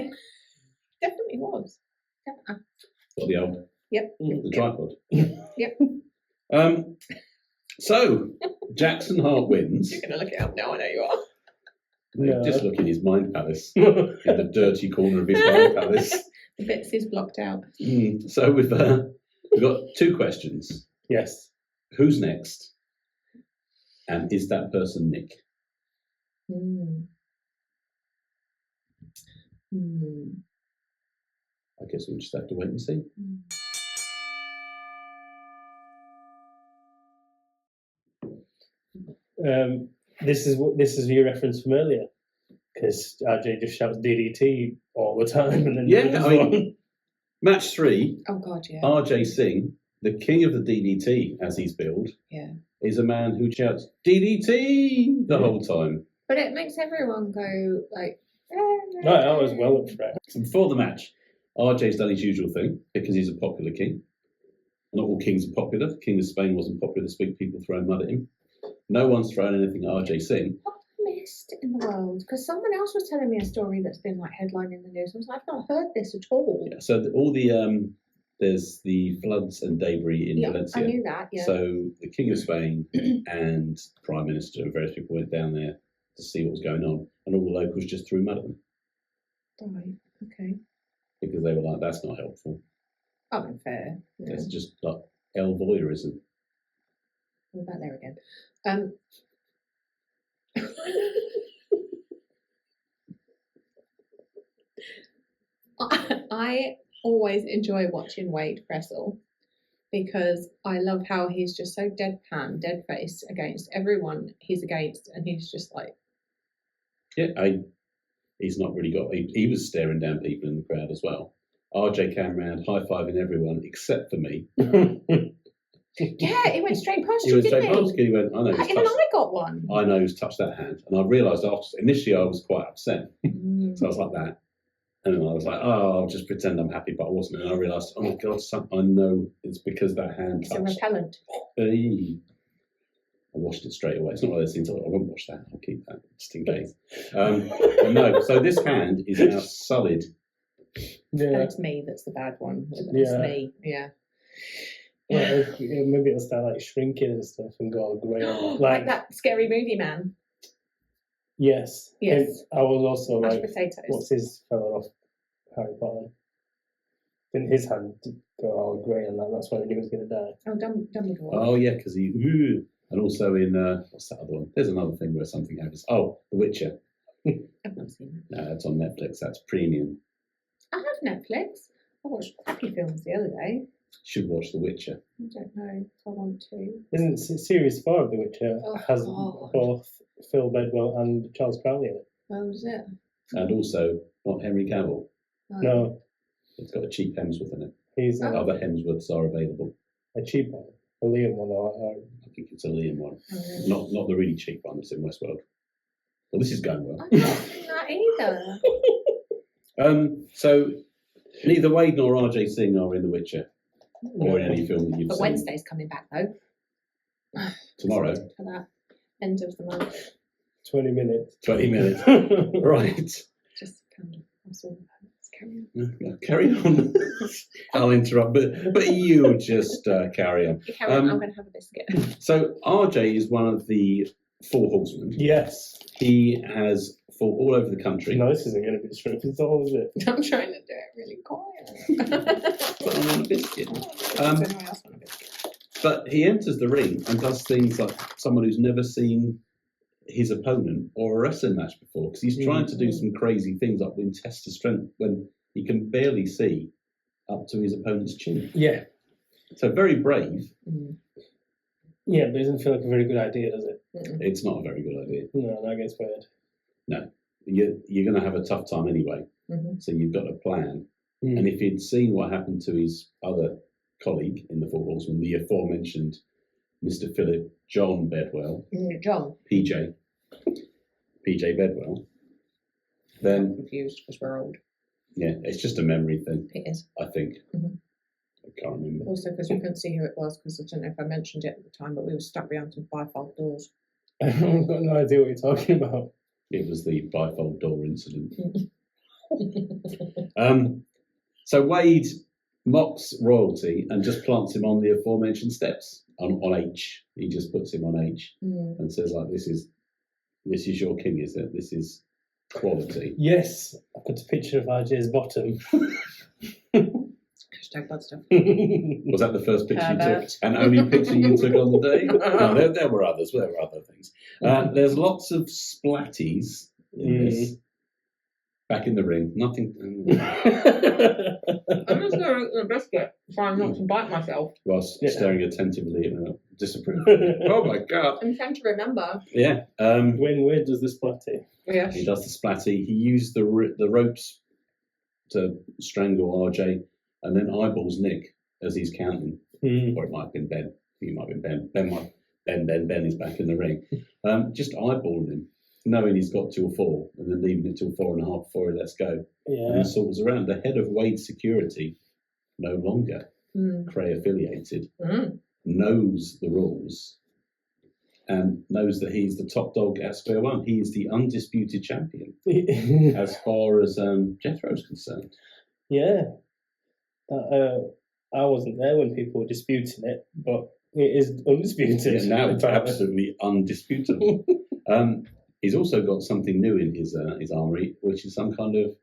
[SPEAKER 2] was.
[SPEAKER 3] Got the old the tripod.
[SPEAKER 2] Yep.
[SPEAKER 3] So Jackson Hart wins.
[SPEAKER 2] You're going to look it up now, I know you are.
[SPEAKER 4] No.
[SPEAKER 3] Just look in his mind palace, in the dirty corner of his mind palace.
[SPEAKER 2] The bits is blocked out.
[SPEAKER 3] So we've got 2 questions.
[SPEAKER 4] Yes.
[SPEAKER 3] Who's next? And is that person Nick? I guess we'll just have to wait and see.
[SPEAKER 4] This is your reference from earlier, because RJ just shouts DDT all the time, and then
[SPEAKER 3] match 3.
[SPEAKER 2] Oh God, yeah.
[SPEAKER 3] RJ Singh, the king of the DDT, as he's billed, is a man who shouts DDT the whole time.
[SPEAKER 2] But it makes everyone go like.
[SPEAKER 4] I was well up for it.
[SPEAKER 3] So before the match, RJ's done his usual thing because he's a popular king. Not all kings are popular. The king of Spain wasn't popular this week. People throwing mud at him. No one's thrown anything at RJ Singh.
[SPEAKER 2] What I missed in the world? Because someone else was telling me a story that's been like headlining the news. I was like, I've not heard this at all.
[SPEAKER 3] Yeah, so all the there's the floods and debris in Valencia.
[SPEAKER 2] I knew that. Yeah.
[SPEAKER 3] So the king of Spain and Prime Minister and various people went down there to see what was going on, and all the locals just threw mud at them.
[SPEAKER 2] Right. Okay.
[SPEAKER 3] Because they were like, that's not helpful.
[SPEAKER 2] Oh, unfair. Yeah.
[SPEAKER 3] It's just like El voyeurism.
[SPEAKER 2] We're back there again. I always enjoy watching Wade wrestle because I love how he's just so deadpan, dead-faced against everyone he's against, and he's just like...
[SPEAKER 3] Yeah, he's not really got... He was staring down people in the crowd as well. RJ came around high-fiving everyone except for me.
[SPEAKER 2] Yeah, he went straight past
[SPEAKER 3] He
[SPEAKER 2] you,
[SPEAKER 3] went
[SPEAKER 2] didn't
[SPEAKER 3] straight past
[SPEAKER 2] he?
[SPEAKER 3] He went, I know.
[SPEAKER 2] Even I got one.
[SPEAKER 3] I know who's touched that hand. And I realised after, initially I was quite upset. So I was like that. And then I was like, oh, I'll just pretend I'm happy, but I wasn't. And I realised, oh my God, I know it's because that hand
[SPEAKER 2] It's a
[SPEAKER 3] touched.
[SPEAKER 2] repellent.
[SPEAKER 3] I washed it straight away. It's not one of those things I won't wash that. I'll keep that just in case. But no, so this hand is now sullied.
[SPEAKER 4] Yeah.
[SPEAKER 2] It's me that's the bad one. It's me. Yeah.
[SPEAKER 4] Well, maybe it'll start like shrinking and stuff and go all grey.
[SPEAKER 2] Like that scary movie man.
[SPEAKER 4] Yes.
[SPEAKER 2] Yes.
[SPEAKER 4] And I was also
[SPEAKER 2] Mashed
[SPEAKER 4] like,
[SPEAKER 2] potatoes.
[SPEAKER 4] what's his fella off Harry Potter? Didn't his hand go all grey and that's why he knew he was going to die?
[SPEAKER 2] Oh, Dumbledore.
[SPEAKER 3] Oh, yeah, because he... And also in... what's that other one? There's another thing where something happens. Oh, The Witcher.
[SPEAKER 2] I've not seen that.
[SPEAKER 3] No, it's on Netflix. That's premium.
[SPEAKER 2] I have Netflix. I watched Happy Films the other day.
[SPEAKER 3] Should watch The Witcher.
[SPEAKER 2] I don't know if I want to.
[SPEAKER 4] Isn't series 4 of The Witcher has
[SPEAKER 2] God.
[SPEAKER 4] both Phil Bedwell and Charles Crowley in it?
[SPEAKER 2] Where was it?
[SPEAKER 3] And also, not Henry Cavill.
[SPEAKER 4] No,
[SPEAKER 3] It's got a cheap Hemsworth in it.
[SPEAKER 4] he's
[SPEAKER 3] Other Hemsworths are available.
[SPEAKER 4] a cheap one, a Liam one. Or
[SPEAKER 3] I think it's a Liam one.
[SPEAKER 2] Oh, really?
[SPEAKER 3] Not the really cheap one that's in Westworld. Well, this is going well.
[SPEAKER 2] I've not seen that either.
[SPEAKER 3] So neither Wade nor RJ Singh are in The Witcher or in any film that you've
[SPEAKER 2] But
[SPEAKER 3] seen.
[SPEAKER 2] Wednesday's coming back though.
[SPEAKER 3] Tomorrow.
[SPEAKER 2] For that end of the month.
[SPEAKER 4] 20 minutes.
[SPEAKER 3] 20 minutes. Right.
[SPEAKER 2] Just kind of, that's all. Let's carry on.
[SPEAKER 3] No, carry on. I'll interrupt, but you just carry on.
[SPEAKER 2] You carry on, I'm going to have a biscuit.
[SPEAKER 3] So RJ is one of the 4 horsemen.
[SPEAKER 4] Yes.
[SPEAKER 3] He has fought all over the country.
[SPEAKER 4] No, this isn't going to be straight at all, is it?
[SPEAKER 2] I'm trying to do it really quiet.
[SPEAKER 3] Put on a biscuit.
[SPEAKER 2] Does anyone else want a biscuit?
[SPEAKER 3] But he enters the ring and does things like someone who's never seen his opponent or a wrestling match before, because he's trying to do some crazy things like when test his strength when he can barely see up to his opponent's chin.
[SPEAKER 4] Yeah.
[SPEAKER 3] So very brave.
[SPEAKER 4] Yeah, but it doesn't feel like a very good idea, does it?
[SPEAKER 3] It's not a very good idea.
[SPEAKER 4] No, that gets weird.
[SPEAKER 3] No. You're going to have a tough time anyway. So you've got a plan. And if he'd seen what happened to his other colleague in the footballs, when the aforementioned Mr. Philip John Bedwell,
[SPEAKER 2] John.
[SPEAKER 3] PJ Bedwell, then
[SPEAKER 2] I'm confused because we're old.
[SPEAKER 3] yeah, it's just a memory thing.
[SPEAKER 2] It is.
[SPEAKER 3] I think. I can't remember.
[SPEAKER 2] Also, because we couldn't see who it was, because I don't know if I mentioned it at the time, but we were stuck behind some bifold doors.
[SPEAKER 4] I've got no idea what you're talking about.
[SPEAKER 3] It was the bifold door incident. So Wade mocks royalty and just plants him on the aforementioned steps on H. He just puts him on H and says, like, this is your king, is it? This is quality.
[SPEAKER 4] Yes, I've got a picture of RJ's bottom.
[SPEAKER 2] Hashtag bad stuff.
[SPEAKER 3] Was that the first picture you took?
[SPEAKER 2] Calvet.
[SPEAKER 3] And only picture you took on the day? No, there were others. There were other things. There's lots of splatties in this. Back in the ring. Nothing.
[SPEAKER 2] I'm just going to eat the biscuit, trying not to bite myself.
[SPEAKER 3] Whilst staring attentively at her, disapproval. Oh my God.
[SPEAKER 2] I'm trying to remember.
[SPEAKER 3] Yeah.
[SPEAKER 4] When Wade does the splatty.
[SPEAKER 2] Yes.
[SPEAKER 3] He does the splatty. He used the ropes to strangle RJ and then eyeballs Nick as he's counting. Or it might have been Ben. It might have been Ben. Ben is back in the ring. Just eyeballing him, knowing he's got till 4 and then leaving it till 4.5 before he lets go.
[SPEAKER 4] Yeah.
[SPEAKER 3] And sorts around. The head of Wade Security, no longer Cray affiliated, knows the rules and knows that he's the top dog at square one. He is the undisputed champion as far as Jethro's concerned.
[SPEAKER 4] Yeah. I wasn't there when people were disputing it, but it is undisputed.
[SPEAKER 3] Yeah, now it's absolutely undisputable. He's also got something new in his armory, which is some kind of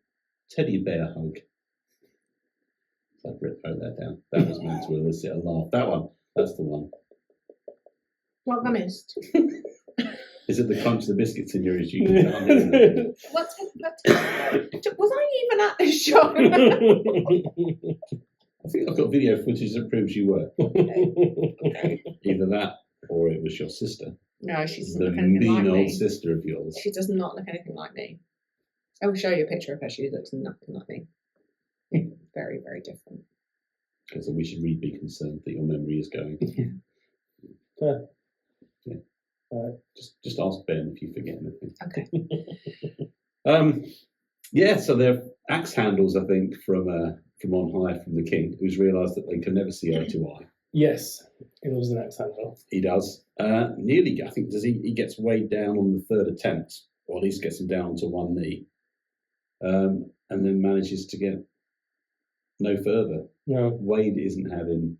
[SPEAKER 3] teddy bear hug. So I've wrote that down. That was meant to elicit a laugh. That one, that's the one.
[SPEAKER 2] What have I missed?
[SPEAKER 3] Is it the crunch of the biscuits in yours? You
[SPEAKER 2] Was I even at this show?
[SPEAKER 3] I think I've got video footage that proves you were.
[SPEAKER 2] Okay.
[SPEAKER 3] Either that or it was your sister.
[SPEAKER 2] No, she doesn't
[SPEAKER 3] The
[SPEAKER 2] look anything like
[SPEAKER 3] mean old
[SPEAKER 2] me.
[SPEAKER 3] sister of yours.
[SPEAKER 2] She does not look anything like me. I will show you a picture of her. She looks nothing like me. Very, very different.
[SPEAKER 3] Okay, so we should really be concerned that your memory is going.
[SPEAKER 4] Yeah.
[SPEAKER 3] Just ask Ben if you forget anything.
[SPEAKER 2] Okay.
[SPEAKER 3] Yeah, so they're axe handles, I think, from on high from the king, who's realised that they can never see eye to eye.
[SPEAKER 4] Yes, he loves an axe handle.
[SPEAKER 3] He does. Nearly, I think, he gets weighed down on the 3rd attempt, or at least gets him down to one knee, and then manages to get no further.
[SPEAKER 4] No.
[SPEAKER 3] Wade isn't having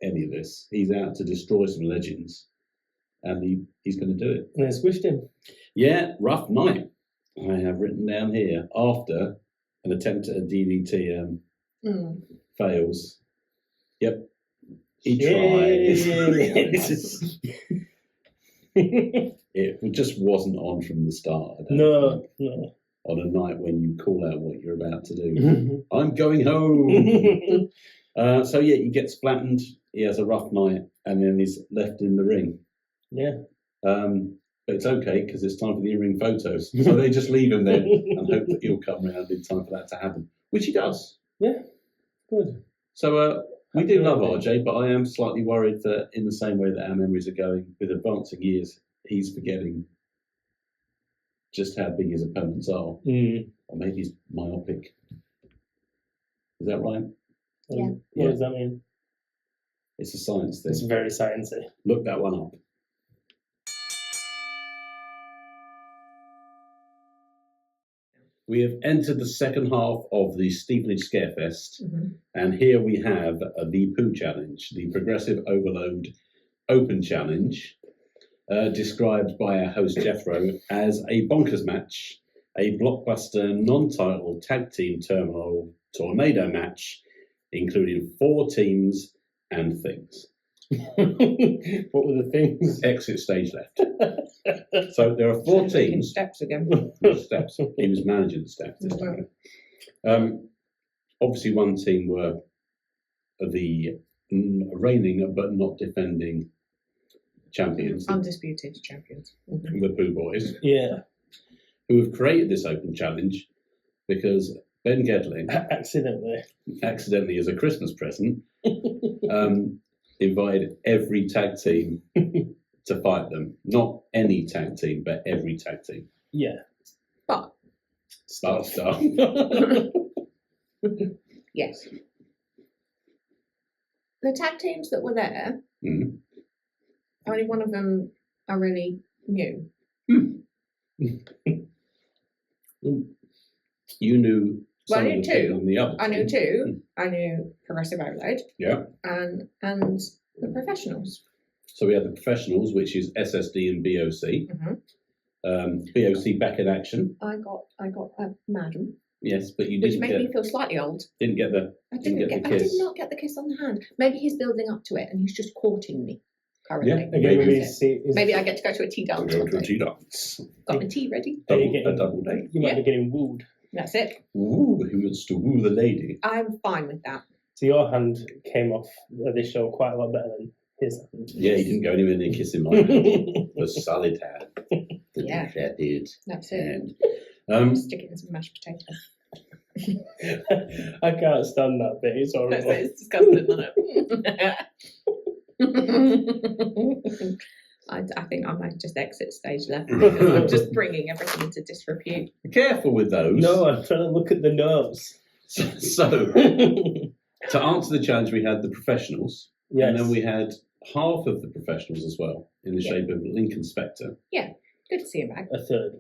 [SPEAKER 3] any of this. He's out to destroy some legends, and he's going to do it.
[SPEAKER 4] And they squished him.
[SPEAKER 3] Yeah, rough night. I have written down here, after an attempt at a DDT fails. Yep. He tries. It just wasn't on from the start. I don't think.
[SPEAKER 4] No.
[SPEAKER 3] On a night when you call out what you're about to do. I'm going home. So yeah, he gets flattened. He has a rough night, and then he's left in the ring.
[SPEAKER 4] Yeah.
[SPEAKER 3] But it's okay because it's time for the in-ring photos. So they just leave him there and hope that he'll come around in time for that to happen, which he does.
[SPEAKER 4] Yeah. Good.
[SPEAKER 3] So we do love RJ, but I am slightly worried that in the same way that our memories are going with advancing years, he's forgetting just how big his opponents are. Or maybe he's myopic. Is that right?
[SPEAKER 2] Yeah.
[SPEAKER 4] What does that mean?
[SPEAKER 3] It's a science thing.
[SPEAKER 4] It's very sciencey.
[SPEAKER 3] Look that one up. We have entered the second half of the Stevenage Scarefest, and here we have the Poo Challenge, the Progressive Overload Open Challenge, described by our host Jethro as a bonkers match a blockbuster non-title tag team turmoil tornado match, including 4 teams and things.
[SPEAKER 4] What were the things?
[SPEAKER 3] Exit stage left. So there are 4 teams.
[SPEAKER 2] Steps again.
[SPEAKER 3] Steps. He was managing the steps this time. Obviously, one team were the reigning but not defending champions,
[SPEAKER 2] Undisputed champions. Mhm.
[SPEAKER 3] the Pooh Boys,
[SPEAKER 4] Yeah.
[SPEAKER 3] who have created this open challenge because Ben Gedling, accidentally as a Christmas present, invited every tag team to fight them. Not any tag team, but every tag team.
[SPEAKER 4] Yeah.
[SPEAKER 2] But
[SPEAKER 3] Star.
[SPEAKER 2] yes, the tag teams that were there, only one of them I really knew.
[SPEAKER 3] You knew.
[SPEAKER 2] Well, I knew
[SPEAKER 3] some of the
[SPEAKER 2] 2.
[SPEAKER 3] people in the other
[SPEAKER 2] I knew
[SPEAKER 3] team.
[SPEAKER 2] 2. I knew Progressive Overload
[SPEAKER 3] Yeah.
[SPEAKER 2] and the professionals.
[SPEAKER 3] So we had the professionals, which is SSD and BOC. BOC back in action.
[SPEAKER 2] I got a madam,
[SPEAKER 3] Yes, but you
[SPEAKER 2] which
[SPEAKER 3] didn't
[SPEAKER 2] made
[SPEAKER 3] get
[SPEAKER 2] me feel slightly old.
[SPEAKER 3] didn't get the
[SPEAKER 2] I
[SPEAKER 3] didn't
[SPEAKER 2] didn't
[SPEAKER 3] get
[SPEAKER 2] get.
[SPEAKER 3] the
[SPEAKER 2] I did
[SPEAKER 3] kiss.
[SPEAKER 2] not get the kiss on the hand. Maybe he's building up to it, and he's just courting me currently.
[SPEAKER 3] Yeah,
[SPEAKER 4] Again,
[SPEAKER 3] maybe.
[SPEAKER 2] Maybe I get to go to a tea dance.
[SPEAKER 3] Go
[SPEAKER 2] one
[SPEAKER 3] to a
[SPEAKER 2] day.
[SPEAKER 3] tea dance.
[SPEAKER 2] Got my tea ready.
[SPEAKER 3] A double date.
[SPEAKER 4] You might
[SPEAKER 2] Yeah.
[SPEAKER 4] be getting wooed.
[SPEAKER 2] That's it.
[SPEAKER 3] Ooh, who wants to woo the lady?
[SPEAKER 2] I'm fine with that.
[SPEAKER 4] So your hand came off at this show quite a lot better than his hand.
[SPEAKER 3] Yeah, he didn't go anywhere near kissing my hand. The solid hand. The
[SPEAKER 2] Yeah.
[SPEAKER 3] shredded
[SPEAKER 2] That's it.
[SPEAKER 3] hand.
[SPEAKER 2] Stick it in some mashed potato.
[SPEAKER 4] I can't stand that bit. It's
[SPEAKER 2] That's
[SPEAKER 4] horrible.
[SPEAKER 2] it. It's disgusting, isn't it? I think I might just exit stage left because I'm just bringing everything into disrepute.
[SPEAKER 3] Be careful with those.
[SPEAKER 4] No, I'm trying to look at the notes.
[SPEAKER 3] So to answer the challenge, we had the professionals,
[SPEAKER 4] Yes.
[SPEAKER 3] and then we had half of the professionals as well, in the
[SPEAKER 2] Yeah.
[SPEAKER 3] shape of Lincoln Spectre.
[SPEAKER 2] Good to see him back.
[SPEAKER 4] A third.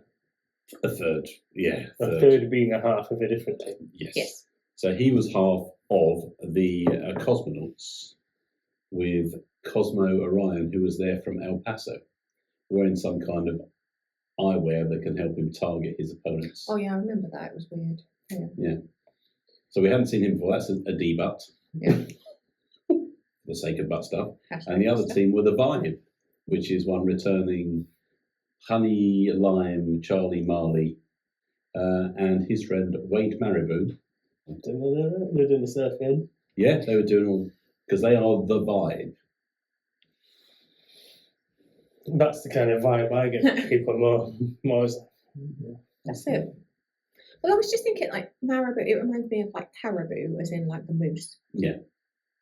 [SPEAKER 3] A third, yeah,
[SPEAKER 4] A third being a half of a different team.
[SPEAKER 3] yes.
[SPEAKER 2] Yes.
[SPEAKER 3] So he was half of the cosmonauts with Cosmo Orion, who was there from El Paso, wearing some kind of eyewear that can help him target his opponents.
[SPEAKER 2] Oh yeah, I remember that. It was weird. Yeah.
[SPEAKER 3] So we hadn't seen him before. That's a D-butt.
[SPEAKER 2] Yeah.
[SPEAKER 3] For the sake of butt stuff.
[SPEAKER 2] Hashtag
[SPEAKER 3] And the other
[SPEAKER 2] stuff.
[SPEAKER 3] team were the Vibe, which is one returning Honey Lime Charlie Marley and his friend Wade Marabou.
[SPEAKER 4] They're doing the surfing.
[SPEAKER 3] Yeah, they were doing all because they are the Vibe.
[SPEAKER 4] That's the kind of vibe I get. People more.
[SPEAKER 2] That's it. Well, I was just thinking, like Marabou. It reminds me of like caribou, as in like the moose.
[SPEAKER 3] Yeah.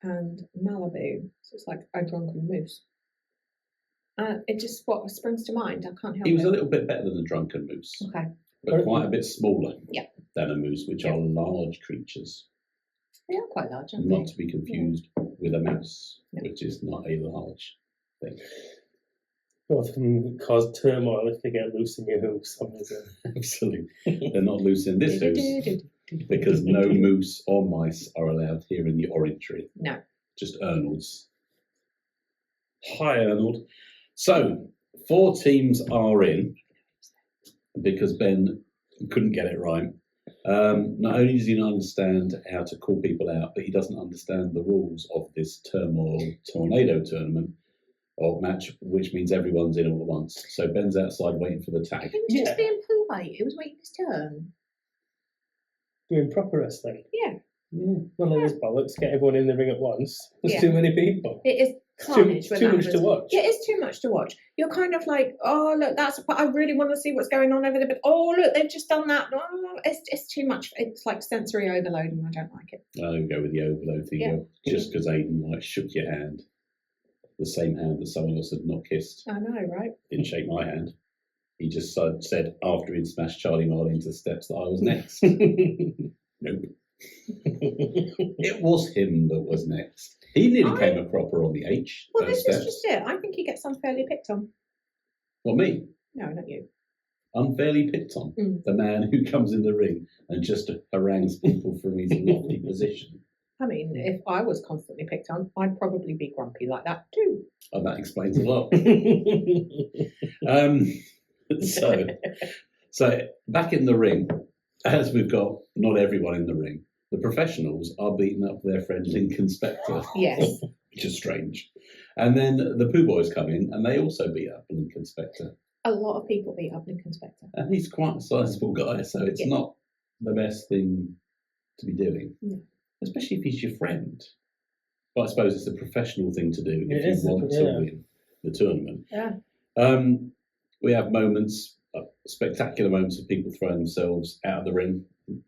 [SPEAKER 2] And Malibu, so it's like a drunken moose. It just what springs to mind. I can't help
[SPEAKER 3] He was
[SPEAKER 2] it.
[SPEAKER 3] a little bit better than a drunken moose,
[SPEAKER 2] Okay.
[SPEAKER 3] but quite a bit smaller
[SPEAKER 2] Yeah.
[SPEAKER 3] than a moose, which are large creatures,
[SPEAKER 2] They are quite large, aren't
[SPEAKER 3] not
[SPEAKER 2] they?
[SPEAKER 3] to be confused with a mouse,
[SPEAKER 2] No.
[SPEAKER 3] which is not a large thing.
[SPEAKER 4] Both of them cause turmoil if they get loose in your hooves. Obviously.
[SPEAKER 3] Absolutely. They're not loose in this house because no moose or mice are allowed here in the orangery.
[SPEAKER 2] No.
[SPEAKER 3] Just Arnold's. Hi, Arnold. So, 4 teams are in because Ben couldn't get it right. Not only does he not understand how to call people out, but he doesn't understand the rules of this turmoil tornado tournament or match, which means everyone's in all at once. So Ben's outside waiting for the tag.
[SPEAKER 2] He was
[SPEAKER 4] Yeah.
[SPEAKER 2] just being polite. He was waiting his turn.
[SPEAKER 4] Doing proper wrestling.
[SPEAKER 2] Yeah.
[SPEAKER 4] None of this bollocks. Get everyone in the ring at once. There's
[SPEAKER 2] Yeah.
[SPEAKER 4] too many people.
[SPEAKER 2] It is
[SPEAKER 4] It's too,
[SPEAKER 2] carnage
[SPEAKER 4] it's
[SPEAKER 2] when
[SPEAKER 4] too
[SPEAKER 2] that
[SPEAKER 4] much to
[SPEAKER 2] happens.
[SPEAKER 4] watch.
[SPEAKER 2] Yeah, it's too much to watch. You're kind of like, oh look, but I really want to see what's going on over there. But oh look, they've just done that. Oh, it's too much. It's like sensory overload, and I don't like it.
[SPEAKER 3] I'll go with the overload thing,
[SPEAKER 2] Yeah.
[SPEAKER 3] just because Aiden Whyte shook your hand, the same hand that someone else had not kissed,
[SPEAKER 2] I know, right?
[SPEAKER 3] didn't shake my hand. He just said after he'd smashed Charlie Marley into the steps that I was next. Nope. It was him that was next. He nearly came a cropper on the H.
[SPEAKER 2] Well,
[SPEAKER 3] those
[SPEAKER 2] this is
[SPEAKER 3] steps.
[SPEAKER 2] just it. I think he gets unfairly picked on.
[SPEAKER 3] Well, me,
[SPEAKER 2] No, not you.
[SPEAKER 3] unfairly picked on.
[SPEAKER 2] Mm.
[SPEAKER 3] The man who comes in the ring and just harangues people from his lofty position.
[SPEAKER 2] I mean, if I was constantly picked on, I'd probably be grumpy like that too.
[SPEAKER 3] Oh, that explains a lot. So back in the ring, as we've got not everyone in the ring, the professionals are beating up their friend Lincoln Spectre.
[SPEAKER 2] Yes.
[SPEAKER 3] Which is strange. And then the Pooh Boys come in and they also beat up Lincoln Spectre.
[SPEAKER 2] A lot of people beat up Lincoln Spectre.
[SPEAKER 3] And he's quite a sizable guy, so it's not the best thing to be doing.
[SPEAKER 2] No.
[SPEAKER 3] Especially if he's your friend. But I suppose it's a professional thing to do if you want to win the tournament.
[SPEAKER 2] Yeah.
[SPEAKER 3] We have moments, spectacular moments of people throwing themselves out of the ring.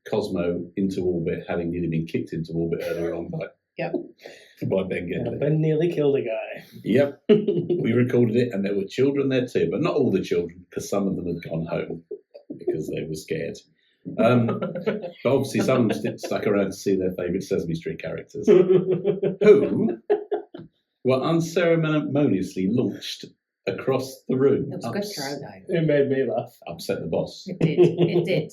[SPEAKER 3] Cosmo into orbit, having nearly been kicked into orbit earlier on by Ben Gedley.
[SPEAKER 4] Ben nearly killed a guy.
[SPEAKER 3] Yep. We recorded it and there were children there too, but not all the children because some of them had gone home because they were scared. But obviously some of them stuck around to see their favourite Sesame Street characters who were unceremoniously launched across the room.
[SPEAKER 2] It was a good throw though.
[SPEAKER 4] It made me laugh.
[SPEAKER 3] Upset the boss.
[SPEAKER 2] It did. It did.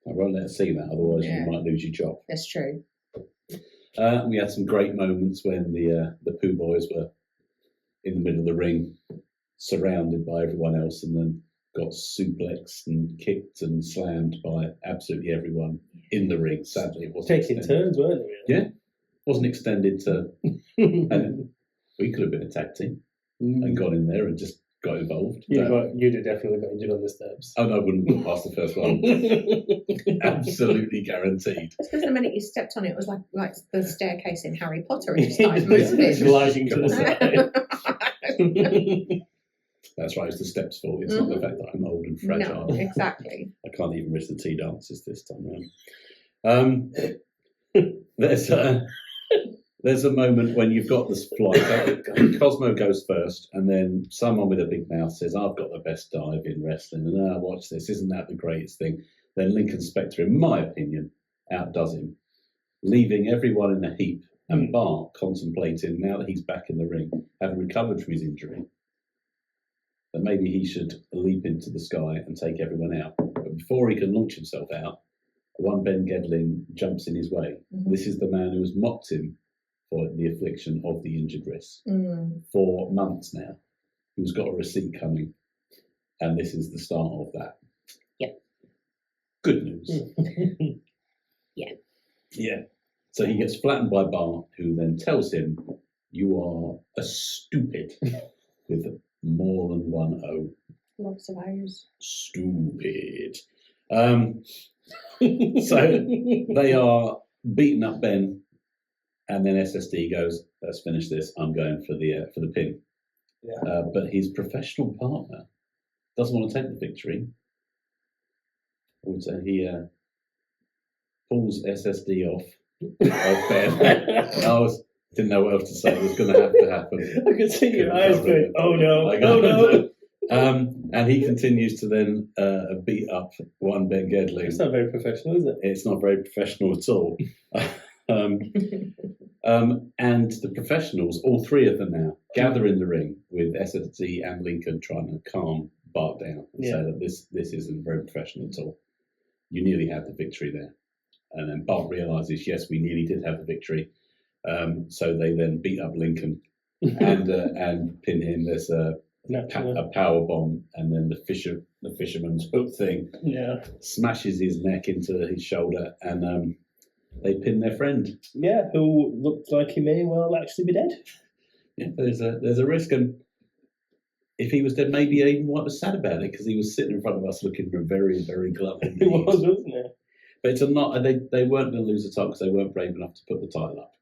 [SPEAKER 3] I won't let her see that, otherwise you might lose your job.
[SPEAKER 2] That's true.
[SPEAKER 3] We had some great moments when the Pooh Boys were in the middle of the ring, surrounded by everyone else, and then got suplexed and kicked and slammed by absolutely everyone in the ring. Sadly, it wasn't
[SPEAKER 4] taking
[SPEAKER 3] extended.
[SPEAKER 4] turns, weren't they?
[SPEAKER 3] Yeah, wasn't extended to. And we could have been a tag team and got in there and just got involved.
[SPEAKER 4] You'd have definitely got injured on the steps.
[SPEAKER 3] Oh no, I wouldn't have got past the first one. Absolutely guaranteed.
[SPEAKER 2] It's because the minute you stepped on it, it was like the staircase in Harry Potter. It just started moving.
[SPEAKER 4] Sliding to the side.
[SPEAKER 3] That's right, it's the steps fault. It's not the fact that I'm old and fragile.
[SPEAKER 2] No, exactly.
[SPEAKER 3] I can't even risk the tea dances this time round. There's a moment when you've got this flight. Cosmo goes first, and then someone with a big mouth says, I've got the best dive in wrestling. And watch this, isn't that the greatest thing? Then Lincoln Spectre, in my opinion, outdoes him, leaving everyone in a heap and Bart contemplating, now that he's back in the ring, having recovered from his injury, that maybe he should leap into the sky and take everyone out. But before he can launch himself out, one Ben Gedling jumps in his way. This is the man who has mocked him for the affliction of the injured wrist for months now, who's got a receipt coming, and this is the start of that.
[SPEAKER 2] Yep.
[SPEAKER 3] Good news. Yeah. So he gets flattened by Bart, who then tells him, you are a stupid, with more than one O.
[SPEAKER 2] Lots of O's.
[SPEAKER 3] Stupid. So they are beating up Ben, and then SSD goes, let's finish this. I'm going for the pin. Yeah. But his professional partner doesn't want to take the victory. I would say he pulls SSD off Ben. Didn't know what else to say. It was going to have to happen.
[SPEAKER 4] I could see your eyes going, oh no, oh no.
[SPEAKER 3] And he continues to then beat up one Ben Gedling.
[SPEAKER 4] It's not very professional, is it?
[SPEAKER 3] It's not very professional at all. And the professionals, all three of them now, gather in the ring with SSD and Lincoln trying to calm Bart down and say that this isn't very professional at all. You nearly had the victory there. And then Bart realises, yes, we nearly did have the victory. So they then beat up Lincoln and pin him. There's a power bomb, and then the fisherman's hook thing smashes his neck into his shoulder, and they pin their friend. Yeah,
[SPEAKER 4] who looked like he may well actually be dead.
[SPEAKER 3] Yeah, there's a risk, and if he was dead, maybe Aiden Whyte was sad about it because he was sitting in front of us looking very, very glum.
[SPEAKER 4] He was, wasn't he?
[SPEAKER 3] But they weren't going to lose the title because they weren't brave enough to put the title up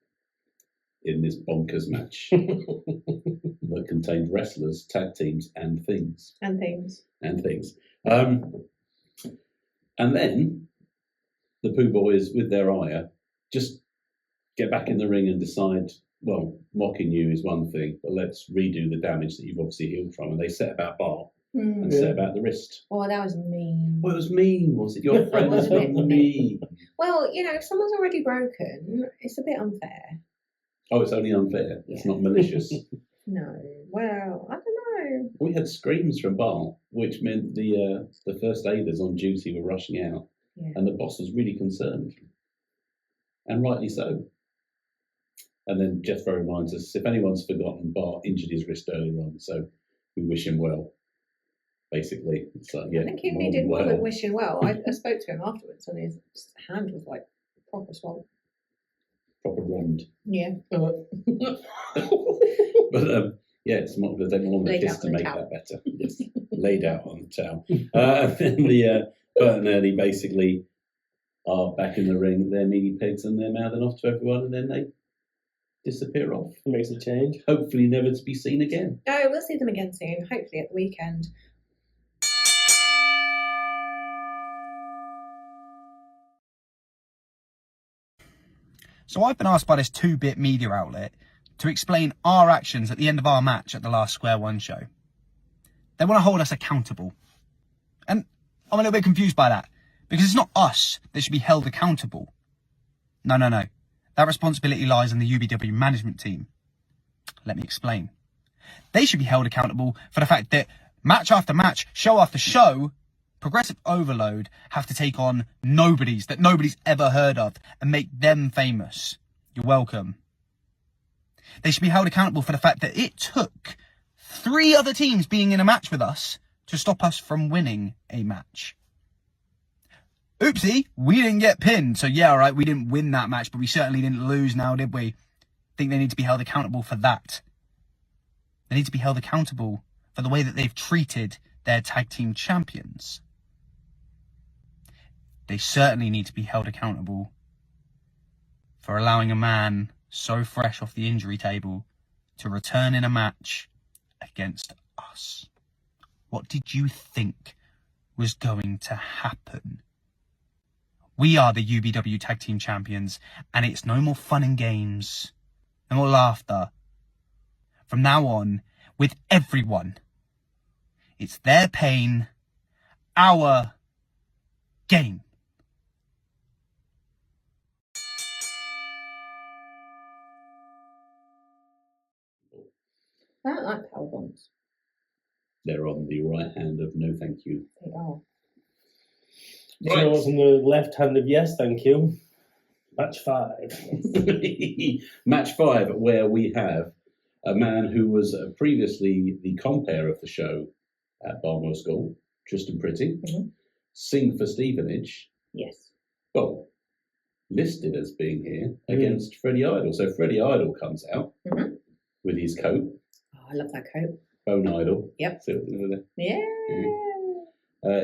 [SPEAKER 3] in this bonkers match that contained wrestlers, tag teams, and things. And then the Pooh Boys, with their ire, just get back in the ring and decide, well, mocking you is one thing, but let's redo the damage that you've obviously healed from. And they set about Bart and set about the wrist.
[SPEAKER 2] Oh, that was mean.
[SPEAKER 3] Well, it was mean, was it? Your friend was mean.
[SPEAKER 2] Well, if someone's already broken, it's a bit unfair.
[SPEAKER 3] Oh, it's only unfair. It's not malicious.
[SPEAKER 2] No. Well, I don't know.
[SPEAKER 3] We had screams from Bart, which meant the first aiders on duty were rushing out, and the boss was really concerned, and rightly so. And then Jethro reminds us, if anyone's forgotten, Bart injured his wrist earlier on, so we wish him well. basically. It's like, yeah,
[SPEAKER 2] I think he
[SPEAKER 3] more
[SPEAKER 2] did
[SPEAKER 3] well.
[SPEAKER 2] well and wish him well. I spoke to him afterwards, and his hand was like proper swollen.
[SPEAKER 3] Proper rond.
[SPEAKER 2] Yeah.
[SPEAKER 3] But yeah, it's more they want the
[SPEAKER 2] Laid
[SPEAKER 3] kiss
[SPEAKER 2] out
[SPEAKER 3] to
[SPEAKER 2] on the
[SPEAKER 3] make
[SPEAKER 2] towel.
[SPEAKER 3] that better. Yes, laid out on the towel. And then the Bert and Ernie basically are back in the ring. They're meaty pigs and they're mouthing off to everyone, and then they disappear off.
[SPEAKER 4] Makes a change.
[SPEAKER 3] Hopefully, never to be seen again.
[SPEAKER 2] No, we'll see them again soon. Hopefully at the weekend.
[SPEAKER 5] So I've been asked by this 2-bit media outlet to explain our actions at the end of our match at the last Square One show. They want to hold us accountable. And I'm a little bit confused by that, because it's not us that should be held accountable. No. That responsibility lies on the UBW management team. Let me explain. They should be held accountable for the fact that match after match, show after show, Progressive Overload have to take on nobodies that nobody's ever heard of and make them famous. You're welcome. They should be held accountable for the fact that it took 3 other teams being in a match with us to stop us from winning a match. Oopsie, we didn't get pinned, so yeah, alright, we didn't win that match, but we certainly didn't lose now, did we? Think they need to be held accountable for that. They need to be held accountable for the way that they've treated their tag team champions. They certainly need to be held accountable for allowing a man so fresh off the injury table to return in a match against us. What did you think was going to happen? We are the UBW Tag Team Champions, and it's no more fun and games, no more laughter. From now on, with everyone, it's their pain, our game.
[SPEAKER 2] I don't like power bombs.
[SPEAKER 3] They're on the right hand of no thank you.
[SPEAKER 2] They are.
[SPEAKER 4] Do you know what's on the left hand of yes, thank you? Match 5.
[SPEAKER 3] Match 5, where we have a man who was previously the compere of the show at Barnwell School, Trystan Pretty, Singh for Stevenage.
[SPEAKER 2] Yes.
[SPEAKER 3] Well, listed as being here against Freddie Idol. So Freddie Idol comes out with his coat.
[SPEAKER 2] Oh, I love that coat.
[SPEAKER 3] Bone Idol.
[SPEAKER 2] Yep.
[SPEAKER 3] So,
[SPEAKER 2] Yeah.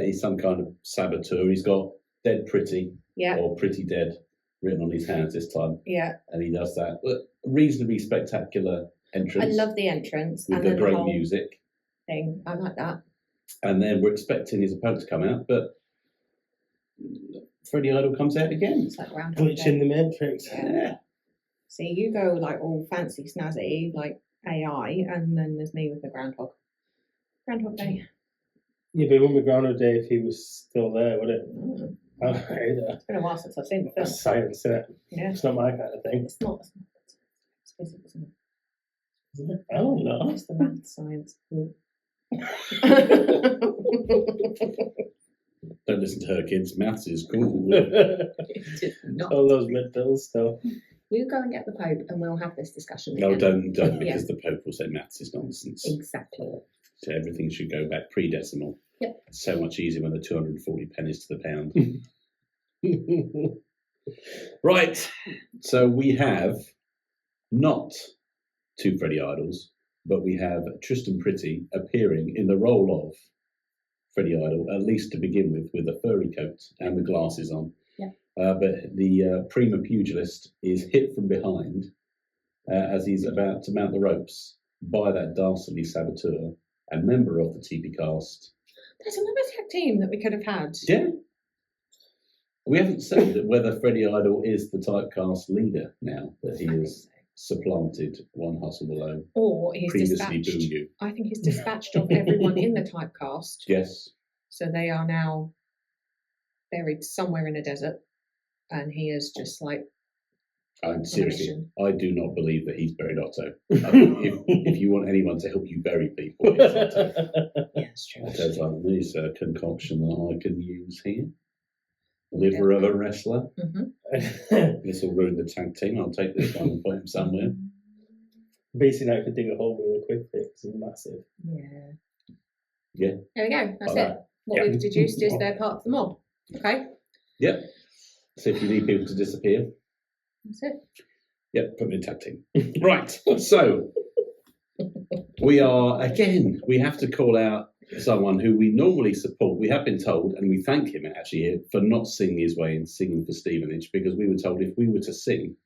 [SPEAKER 3] he's some kind of saboteur. He's got Dead Pretty
[SPEAKER 2] Yeah.
[SPEAKER 3] or Pretty Dead written on his hands this time.
[SPEAKER 2] Yeah.
[SPEAKER 3] And he does that. Reasonably spectacular entrance.
[SPEAKER 2] I love the entrance.
[SPEAKER 3] With
[SPEAKER 2] and
[SPEAKER 3] the
[SPEAKER 2] then
[SPEAKER 3] great
[SPEAKER 2] whole
[SPEAKER 3] music.
[SPEAKER 2] thing. I like that.
[SPEAKER 3] And then we're expecting his opponent to come out, but Freddie Idol comes out again.
[SPEAKER 2] It's like Groundhog
[SPEAKER 4] Glitch in
[SPEAKER 2] Day.
[SPEAKER 4] the Matrix.
[SPEAKER 3] Yeah.
[SPEAKER 2] See, you go like all fancy snazzy, like AI, and then there's me with the Groundhog. Groundhog Day.
[SPEAKER 4] Yeah, but it wouldn't be Groundhog Day if he was still there, would it?
[SPEAKER 2] Mm.
[SPEAKER 4] Either.
[SPEAKER 2] It's been a while since I've seen the film.
[SPEAKER 4] That's science, isn't it?
[SPEAKER 2] Yeah.
[SPEAKER 4] It's not my kind of thing.
[SPEAKER 2] It's not. It's physics, isn't it?
[SPEAKER 4] Isn't it? I don't know.
[SPEAKER 2] It's the math science.
[SPEAKER 3] Don't listen to her, kids. Maths is cool.
[SPEAKER 2] It's not.
[SPEAKER 4] All those red pills still.
[SPEAKER 2] You go and get the Pope and we'll have this discussion.
[SPEAKER 3] No,
[SPEAKER 2] again.
[SPEAKER 3] don't, because the Pope will say maths is nonsense.
[SPEAKER 2] Exactly.
[SPEAKER 3] So everything should go back pre-decimal.
[SPEAKER 2] Yep.
[SPEAKER 3] It's so much easier when they're 240 pennies to the pound. Right. So we have not 2 Freddie Idols, but we have Trystan Pretty appearing in the role of Freddie Idol, at least to begin with a furry coat and the glasses on.
[SPEAKER 2] Yeah.
[SPEAKER 3] But the prima pugilist is hit from behind as he's about to mount the ropes by that dastardly saboteur and member of the TP cast.
[SPEAKER 2] There's another tag team that we could have had.
[SPEAKER 3] Yeah. We haven't said whether Freddie Idol is the typecast leader now that he has supplanted One Hustle Alone.
[SPEAKER 2] Or he's
[SPEAKER 3] Previously
[SPEAKER 2] dispatched.
[SPEAKER 3] Boo You.
[SPEAKER 2] I think he's dispatched of everyone in the typecast.
[SPEAKER 3] Yes.
[SPEAKER 2] So they are now buried somewhere in a desert. And he is just like,
[SPEAKER 3] Seriously,
[SPEAKER 2] mission.
[SPEAKER 3] I do not believe that he's buried Otto. If you want anyone to help you bury people, it's Otto.
[SPEAKER 2] yeah, it's true.
[SPEAKER 3] Otto's like, there's a concoction that I can use here. Liver of a wrestler. This will ruin the tag team. I'll take this one and put him somewhere.
[SPEAKER 4] Basically, I could dig a hole really quickly because it's massive.
[SPEAKER 2] Yeah.
[SPEAKER 3] Yeah.
[SPEAKER 2] There we go. That's
[SPEAKER 3] Like
[SPEAKER 2] it. What
[SPEAKER 3] Yeah.
[SPEAKER 2] we've deduced is they're part of the mob. Okay.
[SPEAKER 3] Yep. So if you need people to disappear,
[SPEAKER 2] That's it.
[SPEAKER 3] yep, put me in tag team. Right. So we have to call out someone who we normally support. We have been told, and we thank him actually for not singing his way in singing for Stevenage, because we were told if we were to sing,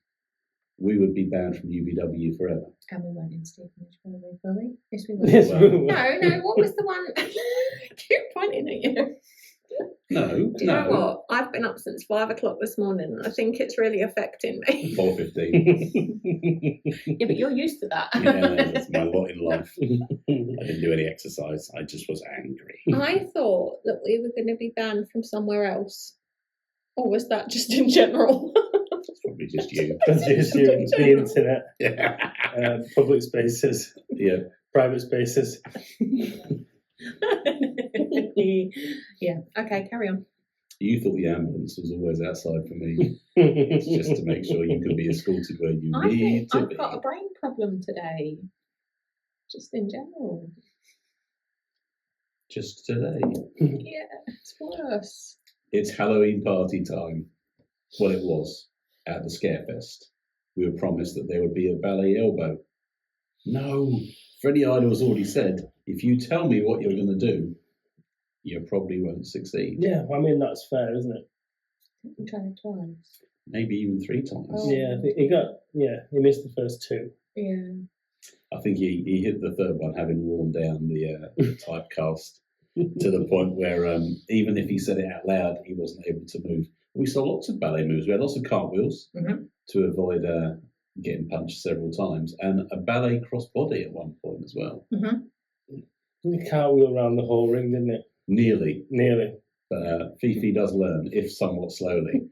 [SPEAKER 3] we would be banned from UBW forever.
[SPEAKER 2] And we weren't in Stevenage, were we? Yes, we were.
[SPEAKER 4] Yes,
[SPEAKER 3] Well,
[SPEAKER 4] we were.
[SPEAKER 2] No, what was the one? Keep pointing at you.
[SPEAKER 3] No,
[SPEAKER 2] Do you know what? I've been up since 5 o'clock this morning. And I think it's really affecting me.
[SPEAKER 3] 4:15.
[SPEAKER 2] Yeah, but you're used to that.
[SPEAKER 3] Yeah, that's my lot in life. I didn't do any exercise. I just was angry.
[SPEAKER 2] I thought that we were going to be banned from somewhere else. Or was that just in general?
[SPEAKER 3] It's probably just you.
[SPEAKER 4] That's just you, the internet,
[SPEAKER 3] Yeah.
[SPEAKER 4] public spaces,
[SPEAKER 3] Yeah.
[SPEAKER 4] private spaces.
[SPEAKER 2] Yeah. Okay, carry on.
[SPEAKER 3] You thought the ambulance was always outside for me. It's just to make sure you can be escorted where you
[SPEAKER 2] I
[SPEAKER 3] need
[SPEAKER 2] think
[SPEAKER 3] to
[SPEAKER 2] I've
[SPEAKER 3] be.
[SPEAKER 2] got a brain problem today. Just in general.
[SPEAKER 3] Just today.
[SPEAKER 2] Yeah, it's worse.
[SPEAKER 3] It's Halloween party time. Well, it was at the Scarefest. We were promised that there would be a ballet elbow. No, Freddie Idol's already said, if you tell me what you're going to do, you probably won't succeed.
[SPEAKER 4] Yeah, I mean, that's fair, isn't it?
[SPEAKER 2] We tried it twice.
[SPEAKER 3] Maybe even 3 times.
[SPEAKER 2] Oh.
[SPEAKER 4] Yeah, I think he missed the first 2.
[SPEAKER 2] Yeah.
[SPEAKER 3] I think he hit the third one having worn down the typecast to the point where even if he said it out loud, he wasn't able to move. We saw lots of ballet moves. We had lots of cartwheels to avoid getting punched several times, and a ballet crossbody at one point as well.
[SPEAKER 4] The cartwheel around the whole ring, didn't it?
[SPEAKER 3] Nearly.
[SPEAKER 4] But
[SPEAKER 3] Fifi does learn, if somewhat slowly,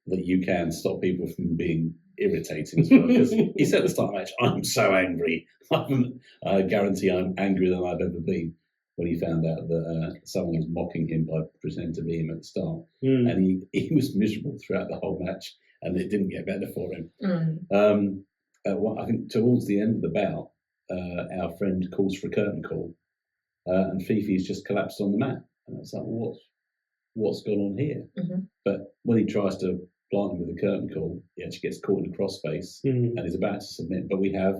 [SPEAKER 3] that you can stop people from being irritating as well. Because he said at the start of the match, I'm so angry. I guarantee I'm angrier than I've ever been, when he found out that someone was mocking him by pretending to be him at the start. And he was miserable throughout the whole match, and it didn't get better for him. I think towards the end of the bout, our friend calls for a curtain call, and Fifi's just collapsed on the mat. And it's like, what's gone on here? But when he tries to plant him with a curtain call, he actually gets caught in a crossface and is about to submit. But we have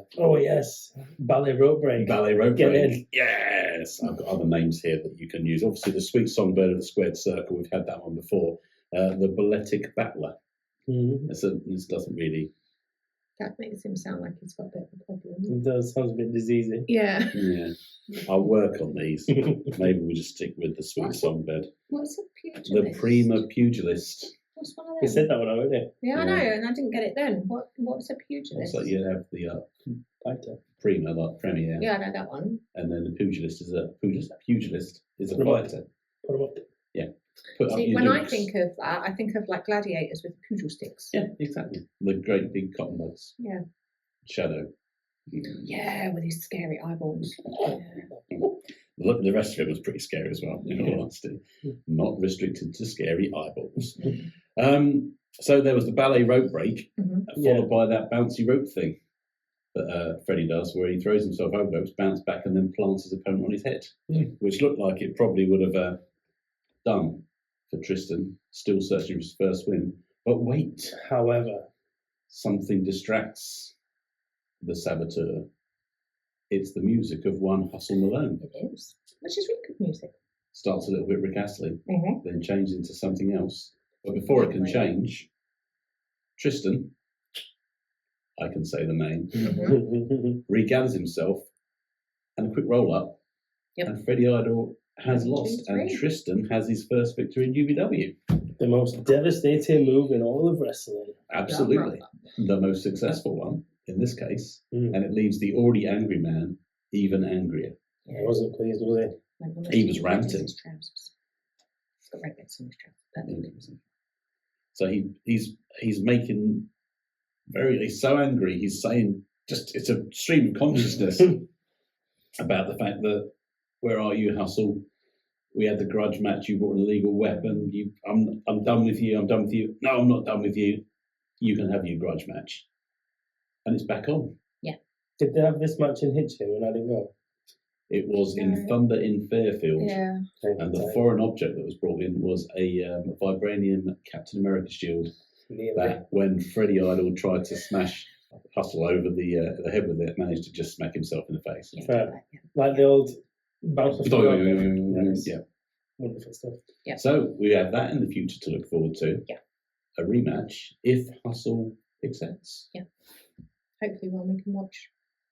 [SPEAKER 4] ballet rope break.
[SPEAKER 3] Ballet rope
[SPEAKER 4] Get
[SPEAKER 3] break.
[SPEAKER 4] in.
[SPEAKER 3] Yes, I've got other names here that you can use. Obviously, the Sweet Songbird of the Squared Circle, we've had that one before. The Balletic Battler. This doesn't really.
[SPEAKER 2] That makes him sound like he's got a bit of a problem.
[SPEAKER 4] It does, sounds a bit diseasy.
[SPEAKER 2] Yeah.
[SPEAKER 3] Yeah, I'll work on these. Maybe we'll just stick with the Sweet Songbird.
[SPEAKER 2] What's a pugilist?
[SPEAKER 3] The Prima Pugilist.
[SPEAKER 2] What's one of
[SPEAKER 4] He
[SPEAKER 2] them?
[SPEAKER 4] said that one already.
[SPEAKER 2] Yeah, I know, and I didn't get it then. What's a pugilist?
[SPEAKER 3] So you have the
[SPEAKER 4] Fighter.
[SPEAKER 3] Prima, like Premier,
[SPEAKER 2] Yeah, I know that one.
[SPEAKER 3] and then the Pugilist is a
[SPEAKER 4] Put 'em up.
[SPEAKER 3] fighter.
[SPEAKER 4] Put 'em up.
[SPEAKER 3] Put up
[SPEAKER 2] See,
[SPEAKER 3] your
[SPEAKER 2] when I
[SPEAKER 3] dukes.
[SPEAKER 2] think of that, I think of like gladiators with pugil sticks.
[SPEAKER 3] Yeah, exactly. The great big cotton buds.
[SPEAKER 2] Yeah.
[SPEAKER 3] Shadow.
[SPEAKER 2] Yeah, with his scary eyeballs. Yeah.
[SPEAKER 3] The rest of it was pretty scary as well, in all honesty. Not restricted to scary eyeballs. So there was the ballet rope break, followed by that bouncy rope thing that Freddie does, where he throws himself over ropes, bounce back, and then plants his opponent on his head, which looked like it probably would have done for Trystan, still searching for his first win. But wait,
[SPEAKER 4] However,
[SPEAKER 3] something distracts the saboteur. It's the music of one Hustle Malone.
[SPEAKER 2] It is. Which is really good music.
[SPEAKER 3] Starts a little bit Rick Astley, then changes into something else. But before it can change, Trystan, I can say the name, regathers himself, and a quick roll up, and Freddie Idol has lost, and Trystan has his first victory in UBW.
[SPEAKER 4] the most devastating move in all of wrestling.
[SPEAKER 3] Absolutely. The most successful one, in this case, and it leaves the already angry man even angrier.
[SPEAKER 4] He wasn't pleased, was he?
[SPEAKER 3] He was ranting.
[SPEAKER 2] His trousers. He's got red bits on his trousers.
[SPEAKER 3] So he's making he's so angry, he's saying it's a stream of consciousness about the fact that, where are you, Hustle? We had the grudge match, you brought an illegal weapon, I'm done with you, I'm done with you. No, I'm not done with you. You can have your grudge match. And it's back on.
[SPEAKER 4] Did they have this match in Hitchin when I didn't go?
[SPEAKER 3] It was in Thunder in Fairfield.
[SPEAKER 2] Yeah.
[SPEAKER 3] And the foreign object that was brought in was a vibranium Captain America shield that when Freddie Idol tried to smash Hustle over the head with it, managed to just smack himself in the face.
[SPEAKER 4] Fair. Like the old bounce.
[SPEAKER 3] Yeah.
[SPEAKER 4] Wonderful stuff.
[SPEAKER 2] Yeah.
[SPEAKER 3] So we have that in the future to look forward to.
[SPEAKER 2] Yeah.
[SPEAKER 3] A rematch if Hustle accepts.
[SPEAKER 2] Yeah. Hopefully one we can watch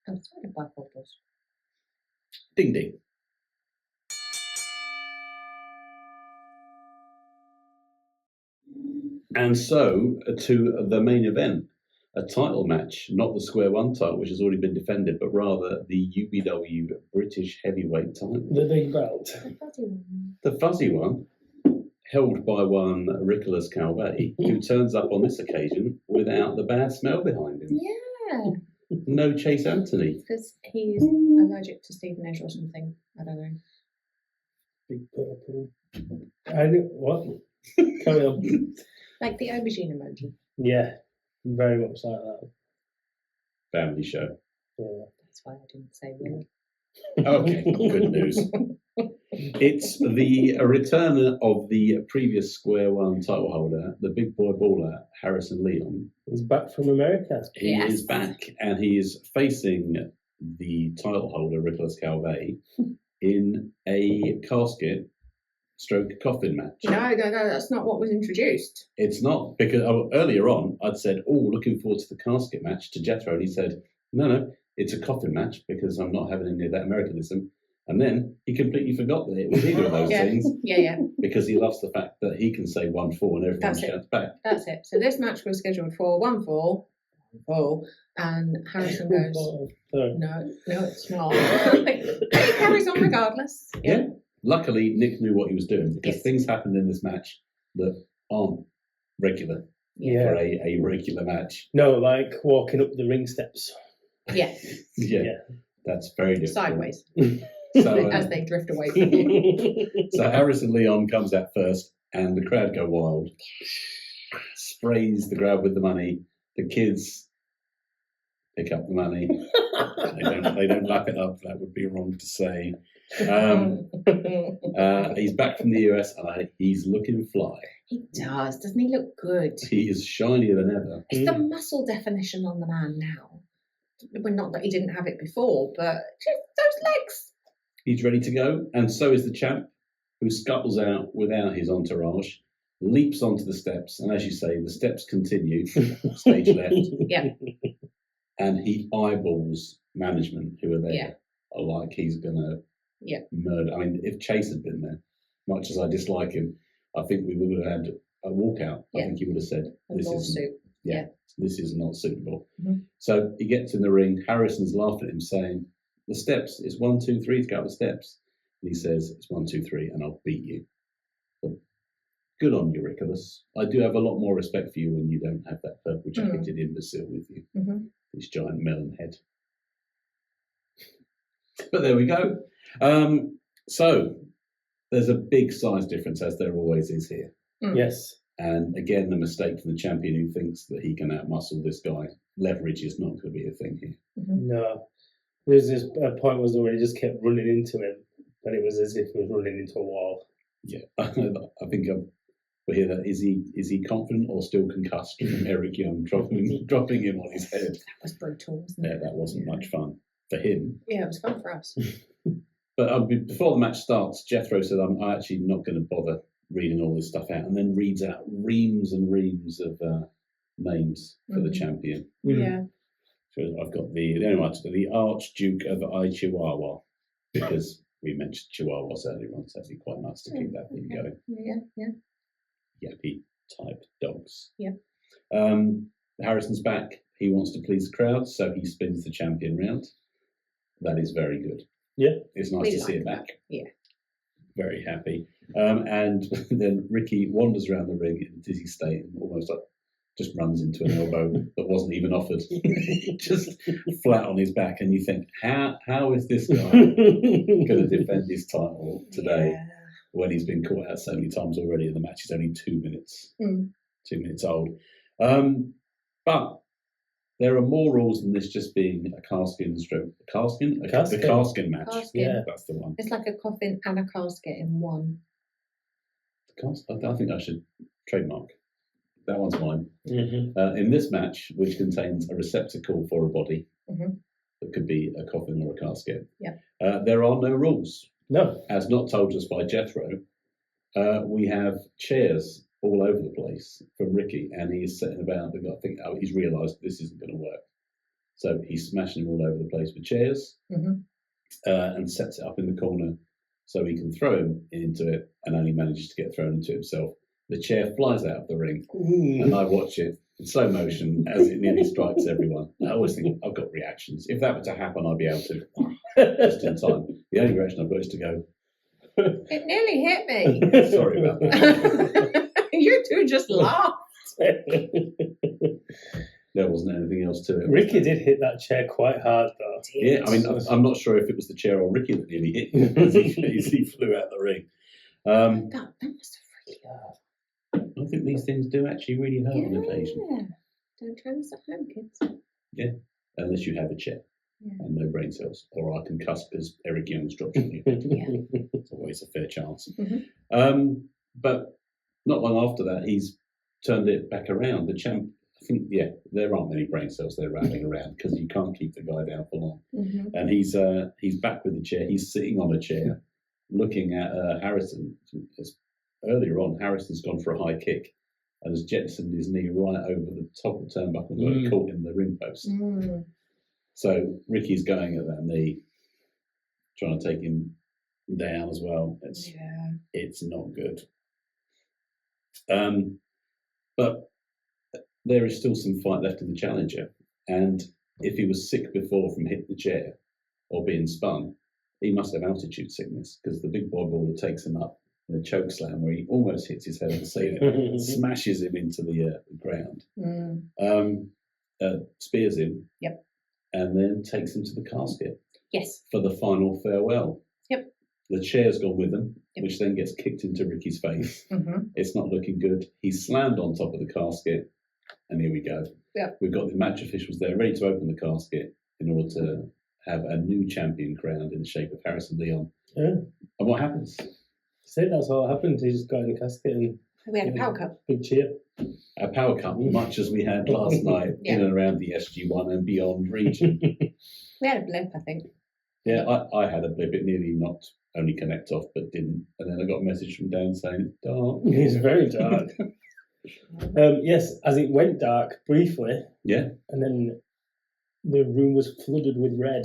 [SPEAKER 2] outside of Black Wafflers.
[SPEAKER 3] Ding ding. And so to the main event, a title match, not the Square One title, which has already been defended, but rather the UBW British Heavyweight title.
[SPEAKER 4] The big belt.
[SPEAKER 2] The fuzzy one.
[SPEAKER 3] The fuzzy one, held by one Nicholas Calvet, who turns up on this occasion without the bad smell behind him.
[SPEAKER 2] Yeah.
[SPEAKER 3] No Chase Anthony.
[SPEAKER 2] Because he's allergic to Stevenage or something. I don't know.
[SPEAKER 4] Big purple. What? Carry on.
[SPEAKER 2] Like the aubergine emoji.
[SPEAKER 4] Yeah, very much like that.
[SPEAKER 3] Family show.
[SPEAKER 4] Yeah.
[SPEAKER 2] That's why I didn't say really.
[SPEAKER 3] Okay, good news. It's the return of the previous Square One title holder, the big boy baller, Harrison Leon.
[SPEAKER 4] He's back from America.
[SPEAKER 3] He is back, and he is facing the title holder, Nicholas Calvet, in a casket stroke coffin match.
[SPEAKER 2] No, that's not what was introduced.
[SPEAKER 3] It's not, because earlier on I'd said, looking forward to the casket match to Jethro, and he said, no, it's a coffin match because I'm not having any of that Americanism. And then he completely forgot that it was either of those things.
[SPEAKER 2] Yeah.
[SPEAKER 3] Because he loves the fact that he can say 1-4 and everyone
[SPEAKER 2] That's
[SPEAKER 3] shouts back.
[SPEAKER 2] That's it. So this match was scheduled for 1-4, and Harrison goes, no, it's not. He carries on regardless.
[SPEAKER 3] Yeah. Luckily, Nick knew what he was doing because
[SPEAKER 2] Yes.
[SPEAKER 3] things happened in this match that aren't regular
[SPEAKER 4] Yeah.
[SPEAKER 3] for a regular match.
[SPEAKER 4] No, like walking up the ring steps.
[SPEAKER 2] Yeah,
[SPEAKER 3] Yeah. That's very different.
[SPEAKER 2] sideways,
[SPEAKER 3] So,
[SPEAKER 2] as they drift away from you.
[SPEAKER 3] so Harrison Leon comes out first, and the crowd go wild. Sprays the crowd with the money. The kids pick up the money. They don't lap it up. That would be wrong to say. He's back from the US, and he's looking fly.
[SPEAKER 2] He does. Doesn't he look good?
[SPEAKER 3] He is shinier than ever.
[SPEAKER 2] It's the muscle definition on the man now. Well, not that he didn't have it before, but just those legs.
[SPEAKER 3] He's ready to go, and so is the champ, who scuttles out without his entourage, leaps onto the steps, and as you say, the steps continue, stage left,
[SPEAKER 2] Yeah.
[SPEAKER 3] and he eyeballs management who are there,
[SPEAKER 2] Yeah.
[SPEAKER 3] like he's going to murder. I mean, if Chase had been there, much as I dislike him, I think we would have had a walkout. I think he would have said,
[SPEAKER 2] A lawsuit.
[SPEAKER 3] this is not suitable.
[SPEAKER 2] Mhm.
[SPEAKER 3] So he gets in the ring. Harrison's laughing at him, saying, the steps, it's 1, 2, 3 to go up the steps. And he says, it's 1, 2, 3, and I'll beat you. But good on you, Nicholas. I do have a lot more respect for you when you don't have that purple jacketed imbecile with you.
[SPEAKER 2] Mm-hmm.
[SPEAKER 3] This giant melon head. But there we go. So there's a big size difference, as there always is here.
[SPEAKER 4] Yes.
[SPEAKER 3] And again, the mistake from the champion who thinks that he can outmuscle this guy. Leverage is not going to be a thing here.
[SPEAKER 4] No. There's this point was where he just kept running into him, and it was as if he was running into a wall.
[SPEAKER 3] Yeah, I think we hear that. Is he confident or still concussed from Eric Young dropping him on his head?
[SPEAKER 2] That was brutal, wasn't it?
[SPEAKER 3] Yeah, that wasn't much fun for him.
[SPEAKER 2] Yeah, it was fun for us.
[SPEAKER 3] But before the match starts, Jethro said, I'm actually not going to bother reading all this stuff out, and then reads out reams and reams of names for the champion.
[SPEAKER 2] Yeah.
[SPEAKER 3] So I've got the only one, the Archduke of Chihuahua, because we mentioned Chihuahuas earlier on, so it's actually quite nice to keep that thing going.
[SPEAKER 2] Yeah.
[SPEAKER 3] Yappy type dogs.
[SPEAKER 2] Yeah.
[SPEAKER 3] Harrison's back. He wants to please the crowd, so he spins the champion round. That is very good.
[SPEAKER 4] Yeah.
[SPEAKER 3] It's nice
[SPEAKER 2] We
[SPEAKER 3] to see
[SPEAKER 2] like
[SPEAKER 3] it back.
[SPEAKER 2] Yeah.
[SPEAKER 3] Very happy. And then Ricky wanders around the ring in a dizzy state and almost like just runs into an elbow that wasn't even offered. Just flat on his back. And you think, how is this guy going to defend his title today when he's been caught out so many times already and the match is only 2 minutes? 2 minutes old. But There are more rules than this just being a Caskin stroke. Caskin? The Caskin match.
[SPEAKER 2] Caskin.
[SPEAKER 4] Yeah.
[SPEAKER 3] That's the one.
[SPEAKER 2] It's like a coffin and a casket in one.
[SPEAKER 3] I think I should trademark. That one's mine.
[SPEAKER 4] Mm-hmm.
[SPEAKER 3] In this match, which contains a receptacle for a body,
[SPEAKER 2] Mhm.
[SPEAKER 3] that could be a coffin or a casket,
[SPEAKER 2] Yeah.
[SPEAKER 3] There are no rules.
[SPEAKER 4] No.
[SPEAKER 3] As not told us by Jethro, we have chairs all over the place from Ricky, and he's sitting about. I think he's realised this isn't going to work, so he's smashing them all over the place with chairs,
[SPEAKER 2] Mhm.
[SPEAKER 3] And sets it up in the corner so he can throw him into it, and only manages to get thrown into himself. The chair flies out of the ring, and I watch it in slow motion as it nearly strikes everyone. I always think I've got reactions. If that were to happen, I'd be able to just in time. The only reaction I've got is to go,
[SPEAKER 2] It nearly hit me.
[SPEAKER 3] sorry about that.
[SPEAKER 2] You two just laughed.
[SPEAKER 3] There wasn't anything else to it.
[SPEAKER 4] Ricky did hit that chair quite hard, though.
[SPEAKER 3] Yeah, I mean, I'm not sure if it was the chair or Ricky that nearly hit him as he flew out the ring.
[SPEAKER 2] That must have really hurt.
[SPEAKER 3] I think these things do actually really hurt on occasion.
[SPEAKER 2] Yeah. Don't try this at home, kids.
[SPEAKER 3] Unless you have a chair
[SPEAKER 2] Yeah.
[SPEAKER 3] and no brain cells, or I can cuss because Eric Young's dropped on you.
[SPEAKER 2] Yeah.
[SPEAKER 3] It's always a fair chance.
[SPEAKER 2] Mhm.
[SPEAKER 3] But not long after that, he's turned it back around. The champ, I think, there aren't many brain cells there rattling around because you can't keep the guy down for long.
[SPEAKER 2] Mhm.
[SPEAKER 3] And he's back with the chair. He's sitting on a chair, looking at Harrison. Earlier on, Harrison's gone for a high kick and has jettisoned his knee right over the top of the turnbuckle and got it caught in the ring post.
[SPEAKER 2] Mm.
[SPEAKER 3] So Ricky's going at that knee, trying to take him down as well. It's not good. But there is still some fight left in the challenger, and if he was sick before from hitting the chair or being spun, he must have altitude sickness, because the big boy baller takes him up in a choke slam where he almost hits his head on the ceiling, smashes him into the ground, spears him,
[SPEAKER 2] Yep.
[SPEAKER 3] and then takes him to the casket
[SPEAKER 2] Yes.
[SPEAKER 3] for the final farewell.
[SPEAKER 2] Yep.
[SPEAKER 3] The chair's gone with him,
[SPEAKER 2] Yep.
[SPEAKER 3] which then gets kicked into Ricky's face.
[SPEAKER 2] Mhm.
[SPEAKER 3] It's not looking good. He's slammed on top of the casket, and here we go.
[SPEAKER 2] Yep.
[SPEAKER 3] We've got the match officials there ready to open the casket in order to have a new champion crowned in the shape of Harrison Leon.
[SPEAKER 4] Yeah.
[SPEAKER 3] And what happens?
[SPEAKER 4] So that's what happened. He just got in the casket and
[SPEAKER 2] We had a power cup.
[SPEAKER 4] big cheer.
[SPEAKER 3] A power cup, much as we had last night in and around the SG1 and beyond region.
[SPEAKER 2] We had a blip, I think.
[SPEAKER 3] Yeah, I had a blip. It nearly knocked only connect off, but didn't. And then I got a message from Dan saying it's dark.
[SPEAKER 4] It's very dark. Yes, as it went dark briefly,
[SPEAKER 3] Yeah.
[SPEAKER 4] and then the room was flooded with red.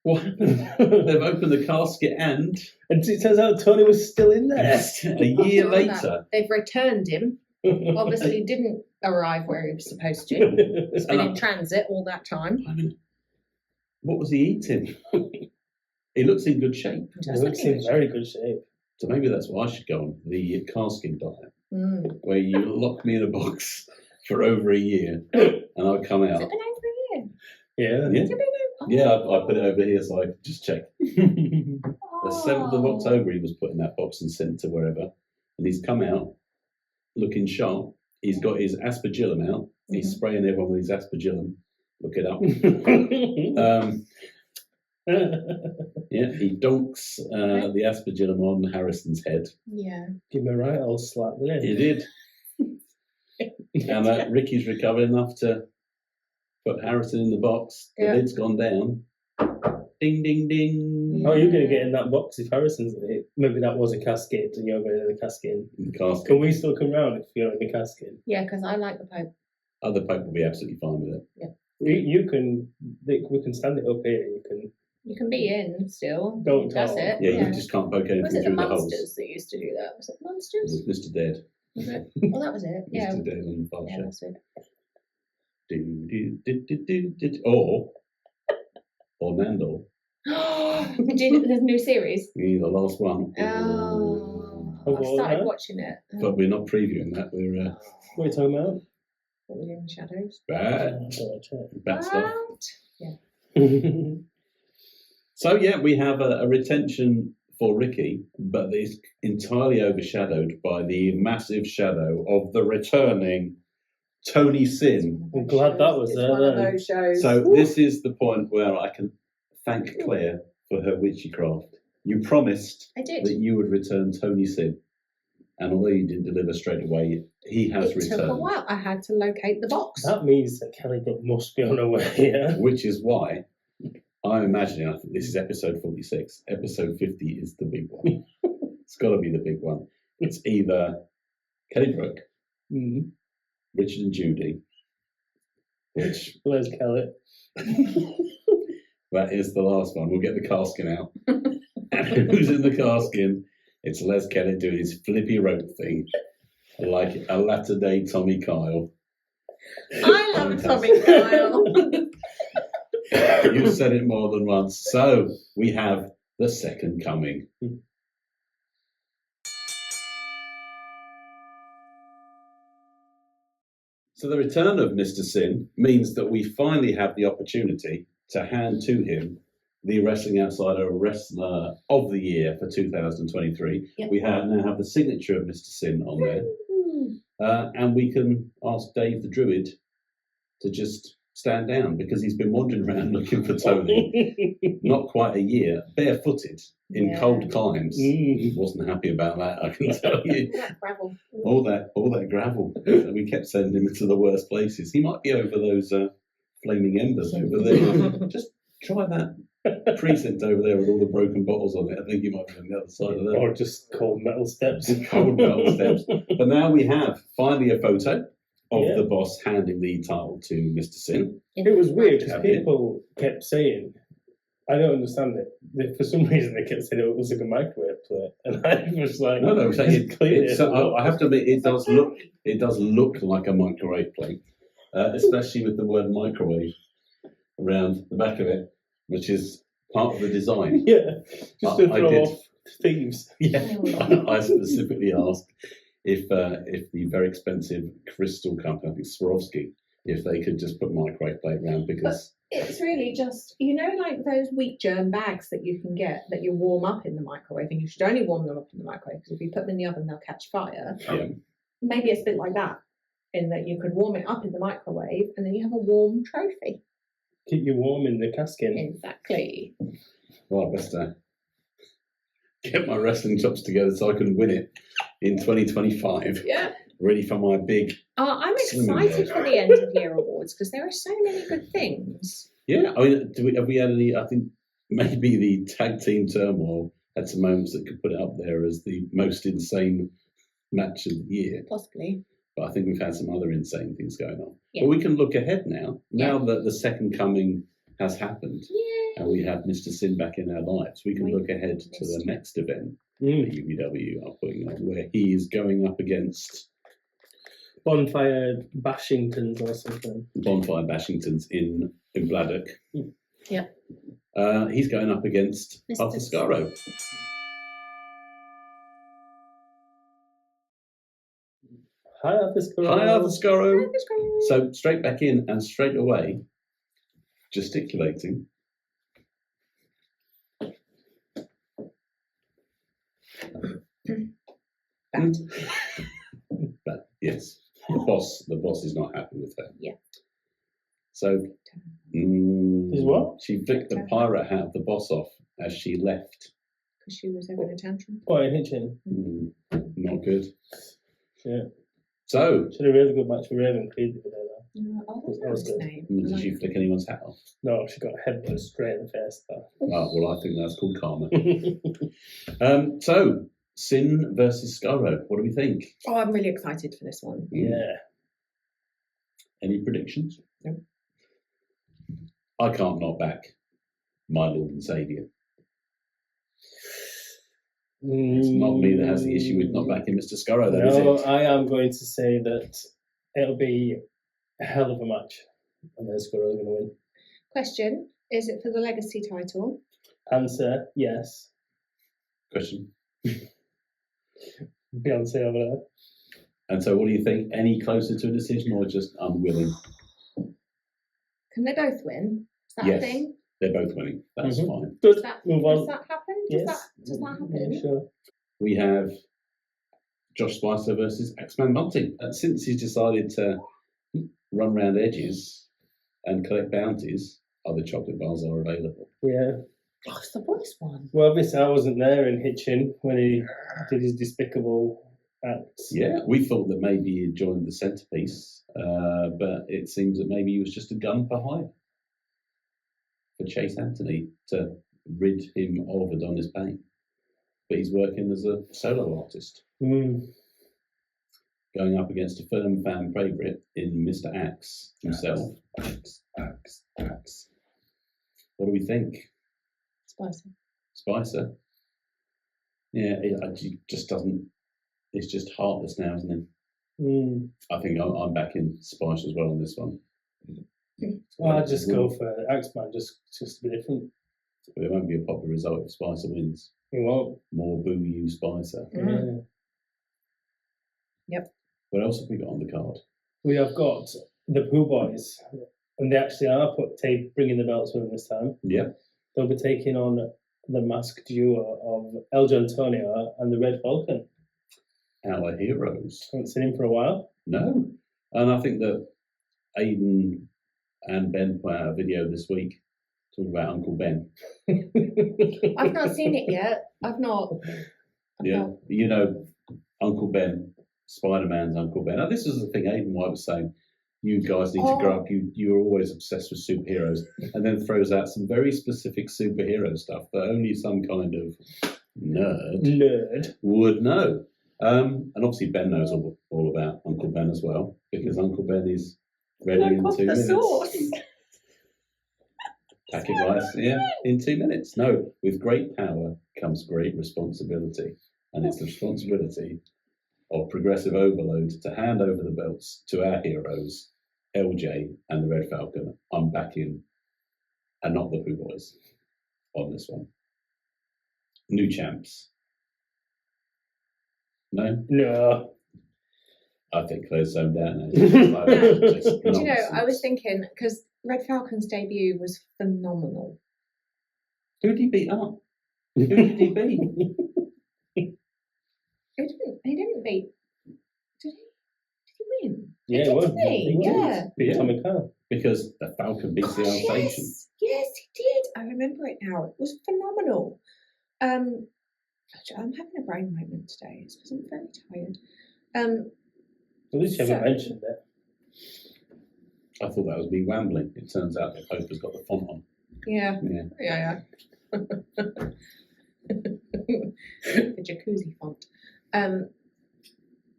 [SPEAKER 3] What happened? They've opened the casket and
[SPEAKER 4] And it turns out Tony was still in there.
[SPEAKER 3] a year
[SPEAKER 2] After all
[SPEAKER 3] later.
[SPEAKER 2] that, they've returned him. Obviously, he didn't arrive where he was supposed to. He's been in transit all that time.
[SPEAKER 3] I mean, what was he eating? He looks in good shape.
[SPEAKER 4] He looks in very good shape.
[SPEAKER 3] So maybe that's what I should go on, the Caskin diet,
[SPEAKER 2] Mm.
[SPEAKER 3] where you lock me in a box for over a year and I come
[SPEAKER 2] Has
[SPEAKER 3] out.
[SPEAKER 2] it been over here?
[SPEAKER 4] Yeah.
[SPEAKER 3] Yeah,
[SPEAKER 2] Has it been over?
[SPEAKER 3] yeah, I put it over here so I could just check. The 7th of October he was put in that box and sent to wherever. And he's come out looking sharp. He's got his aspergillum out. He's spraying everyone with his aspergillum. Look it up. Yeah, he donks the aspergillum on Harrison's head.
[SPEAKER 2] Yeah.
[SPEAKER 4] Give me a right old slap, didn't
[SPEAKER 3] He did. And Ricky's recovered enough to put Harrison in the box. The
[SPEAKER 2] Yeah.
[SPEAKER 3] lid's gone down. Ding, ding, ding.
[SPEAKER 4] Oh, you're going to get in that box if Harrison's in it. Maybe that was a casket and you're going in the casket.
[SPEAKER 3] In the casket.
[SPEAKER 4] Can we still come round if you're in the casket?
[SPEAKER 2] Yeah, because I like the Pope.
[SPEAKER 3] Other Pope will be absolutely fine with it.
[SPEAKER 4] You can, we can stand it up here.
[SPEAKER 2] You can be in still.
[SPEAKER 4] Don't
[SPEAKER 2] That's
[SPEAKER 4] talk.
[SPEAKER 2] it.
[SPEAKER 3] Yeah, you just can't poke
[SPEAKER 2] Was
[SPEAKER 3] anything
[SPEAKER 2] it the
[SPEAKER 3] through the holes.
[SPEAKER 2] Monsters that used to do that? Was it
[SPEAKER 3] It
[SPEAKER 2] Monsters?
[SPEAKER 3] was Mr. Dead.
[SPEAKER 2] Was it? Oh, that was it. Yeah.
[SPEAKER 3] Mr. Dead on the bar
[SPEAKER 2] Yeah,
[SPEAKER 3] show.
[SPEAKER 2] that's it.
[SPEAKER 3] Or Nandor.
[SPEAKER 2] There's a new series.
[SPEAKER 3] Yeah, the last one.
[SPEAKER 2] Oh,
[SPEAKER 4] Oh,
[SPEAKER 2] I started
[SPEAKER 4] what?
[SPEAKER 2] watching it.
[SPEAKER 3] But we're not previewing that. We're
[SPEAKER 4] What are you talking about?
[SPEAKER 2] What were you in the shadows?
[SPEAKER 3] bad stuff.
[SPEAKER 2] What? Yeah.
[SPEAKER 3] So yeah, we have a retention for Ricky, but it's entirely overshadowed by the massive shadow of the returning Tony Sin.
[SPEAKER 4] I'm glad that was
[SPEAKER 2] It's
[SPEAKER 4] there
[SPEAKER 2] one of
[SPEAKER 4] then.
[SPEAKER 2] those shows.
[SPEAKER 3] So
[SPEAKER 2] Ooh.
[SPEAKER 3] this is the point where I can thank Claire for her witchcraft. You promised
[SPEAKER 2] I did.
[SPEAKER 3] that you would return Tony Sin. And although you didn't deliver straight away, he has
[SPEAKER 2] It
[SPEAKER 3] returned.
[SPEAKER 2] took a while. I had to locate the box.
[SPEAKER 4] That means that Kelly Brook must be on her way here.
[SPEAKER 3] Which is why I'm imagining, I think this is episode 46. Episode 50 is the big one. It's got to be the big one. It's either Kelly Brook, Richard and Judy, which
[SPEAKER 4] Where's Kelly?
[SPEAKER 3] that is the last one. We'll get the Caskin out. And who's in the Caskin? It's Les Kelly doing his flippy rope thing, like a latter-day Tommy Kyle.
[SPEAKER 2] I love Tommy Kyle.
[SPEAKER 3] You've said it more than once. So we have the second coming. So the return of Mr. Sin means that we finally have the opportunity to hand to him the Wrestling Outsider Wrestler of the Year for 2023.
[SPEAKER 2] Yep.
[SPEAKER 3] We now have the signature of Mr. Sin on there. And we can ask Dave the Druid to just stand down because he's been wandering around looking for Tony. Not quite a year, barefooted in cold climes. He wasn't happy about that, I can tell you.
[SPEAKER 2] That gravel.
[SPEAKER 3] All that gravel. We kept sending him to the worst places. He might be over those flaming embers over there. Just try that precinct over there with all the broken bottles on it. I think you might be on the other side of that.
[SPEAKER 4] Or just cold metal steps.
[SPEAKER 3] Cold metal steps. But now we have finally a photo of the boss handing the title to Mr. Sin.
[SPEAKER 4] It was weird because
[SPEAKER 3] Have it.
[SPEAKER 4] people kept saying, I don't understand it. For some reason, they kept saying it was like a microwave plate, and I was like,
[SPEAKER 3] No, I'm saying
[SPEAKER 4] clear.
[SPEAKER 3] I have to admit, it does look like a microwave plate, especially with the word microwave around the back of it, which is part of the design.
[SPEAKER 4] Yeah, just to
[SPEAKER 3] I
[SPEAKER 4] throw
[SPEAKER 3] did.
[SPEAKER 4] off thieves.
[SPEAKER 3] Yeah, I specifically asked if the very expensive crystal company, I think Swarovski, if they could just put microwave plate around because.
[SPEAKER 2] It's really just, like those wheat germ bags that you can get that you warm up in the microwave, and you should only warm them up in the microwave because if you put them in the oven, they'll catch fire.
[SPEAKER 3] Yeah.
[SPEAKER 2] Maybe it's a bit like that, in that you could warm it up in the microwave and then you have a warm trophy.
[SPEAKER 4] Keep you warm in the Caskin.
[SPEAKER 2] Exactly.
[SPEAKER 3] Well, I best get my wrestling chops together so I can win it in 2025.
[SPEAKER 2] Yeah.
[SPEAKER 3] Ready for my big.
[SPEAKER 2] I'm
[SPEAKER 3] Swimming
[SPEAKER 2] excited
[SPEAKER 3] there.
[SPEAKER 2] for the end of year awards because there are so many good things.
[SPEAKER 3] Yeah, I mean, have we had any? I think maybe the tag team turmoil had some moments that could put it up there as the most insane match of the year.
[SPEAKER 2] Possibly.
[SPEAKER 3] But I think we've had some other insane things going on.
[SPEAKER 2] Yeah.
[SPEAKER 3] But we can look ahead now. Now that the second coming has happened
[SPEAKER 2] Yeah.
[SPEAKER 3] and we have Mr. Sin back in our lives, we can look ahead to the next event that UBW are putting on, where he is going up against
[SPEAKER 4] Bonfire Bashingtons or something.
[SPEAKER 3] Bonfire Bashingtons in Bladock.
[SPEAKER 2] Yeah.
[SPEAKER 3] He's going up against
[SPEAKER 2] Mr.
[SPEAKER 3] Arthur Scarrow.
[SPEAKER 4] Hi, Arthur Scarrow.
[SPEAKER 3] Hi, Arthur Scarrow. So straight back in and straight away, gesticulating. But yes, the boss is not happy with her.
[SPEAKER 2] Yeah.
[SPEAKER 3] So,
[SPEAKER 4] Is what?
[SPEAKER 3] she flicked the pirate hat of the boss off as she left.
[SPEAKER 2] Because she was having a tantrum.
[SPEAKER 4] Oh, in Hitchin.
[SPEAKER 3] Not good.
[SPEAKER 4] Yeah.
[SPEAKER 3] So,
[SPEAKER 4] She had a really good match with Raven Creed the other day, though.
[SPEAKER 2] That was his name.
[SPEAKER 3] did she flick anyone's hat off?
[SPEAKER 4] No, she got a headbutt straight in the face, though.
[SPEAKER 3] Oh, well, I think that's called karma. So, Sin versus Scarrow. What do we think?
[SPEAKER 2] Oh, I'm really excited for this one.
[SPEAKER 4] Yeah.
[SPEAKER 3] Any predictions?
[SPEAKER 2] No.
[SPEAKER 3] I can't knock back my Lord and Saviour. It's not me that has the issue with not backing Mr. Scarrow, though, is
[SPEAKER 4] No,
[SPEAKER 3] it?
[SPEAKER 4] I am going to say that it'll be a hell of a match, and then Scarrow's going to win.
[SPEAKER 2] Question, is it for the legacy title?
[SPEAKER 4] Answer, yes.
[SPEAKER 3] Question.
[SPEAKER 4] Beyonce over there.
[SPEAKER 3] And so, what do you think? Any closer to a decision or just unwilling?
[SPEAKER 2] Can they both win? Is that
[SPEAKER 3] Yes.
[SPEAKER 2] a thing?
[SPEAKER 3] They're both winning. That's fine.
[SPEAKER 4] Good.
[SPEAKER 2] Does that,
[SPEAKER 4] Move
[SPEAKER 2] does
[SPEAKER 4] on.
[SPEAKER 2] that happen?
[SPEAKER 4] Yes.
[SPEAKER 2] Does that happen?
[SPEAKER 4] Yeah, sure.
[SPEAKER 3] We have Josh Spicer versus Axeman Bunting. Since he's decided to run round edges and collect bounties, other chocolate bars are available.
[SPEAKER 4] Yeah.
[SPEAKER 2] Oh, it's the voice one.
[SPEAKER 4] Well, obviously, I wasn't there in Hitchin when he did his despicable acts.
[SPEAKER 3] Yeah, we thought that maybe he'd joined the centrepiece, but it seems that maybe he was just a gun for hire for Chase Anthony to rid him of Adonis Payne. But he's working as a solo artist, going up against a firm fan favourite in Mr. Axe himself. Axe. What do we think? Spicer. Yeah, it just doesn't. It's just heartless now, isn't it? I think I'm back in Spice as well on this one.
[SPEAKER 4] Well, I'd just go for Axeman, just to be different.
[SPEAKER 3] But it won't be a popular result if Spicer wins.
[SPEAKER 4] It won't.
[SPEAKER 3] More boo you, Spicer.
[SPEAKER 4] Yeah.
[SPEAKER 2] Yep.
[SPEAKER 3] What else have we got on the card?
[SPEAKER 4] We have got the Pooh Boys, and they actually are bringing the belts with them this time.
[SPEAKER 3] Yeah.
[SPEAKER 4] They'll be taking on the masked duo of El Antonio and the Red Falcon.
[SPEAKER 3] Our heroes.
[SPEAKER 4] Haven't seen him for a while.
[SPEAKER 3] No. And I think that Aiden and Ben put out a video this week talking about Uncle Ben.
[SPEAKER 2] I've not seen it yet. I've not.
[SPEAKER 3] You know, Uncle Ben, Spider-Man's Uncle Ben. Now, this is the thing Aiden Whyte was saying. You guys need to grow up. You're always obsessed with superheroes, and then throws out some very specific superhero stuff that only some kind of nerd would know. And obviously Ben knows all about Uncle Ben as well, because Uncle Ben is ready in 2 minutes.
[SPEAKER 2] Sauce.
[SPEAKER 3] Packet rice, in 2 minutes. No, with great power comes great responsibility, and it's the responsibility of Progressive Overload to hand over the belts to our heroes, LJ and the Red Falcon. I'm backing, and not the Pooh Boys on this one. New champs. No?
[SPEAKER 4] No.
[SPEAKER 3] I think Claire's zoned out now.
[SPEAKER 2] Do you know, I was thinking, because Red Falcon's debut was phenomenal.
[SPEAKER 3] Who did he beat up? Who did he beat?
[SPEAKER 2] He didn't beat. Did he win?
[SPEAKER 4] Yeah,
[SPEAKER 2] Didn't he? Yeah.
[SPEAKER 4] Beat Tommy Khan.
[SPEAKER 3] Because the Falcon beats the Alsatian.
[SPEAKER 2] Yes, he did. I remember it now. It was phenomenal. I'm having a brain moment today. It's because I'm very tired.
[SPEAKER 4] At least you haven't mentioned it.
[SPEAKER 3] I thought that was me wambling. It turns out the poster's got the font on.
[SPEAKER 2] Yeah. The jacuzzi font.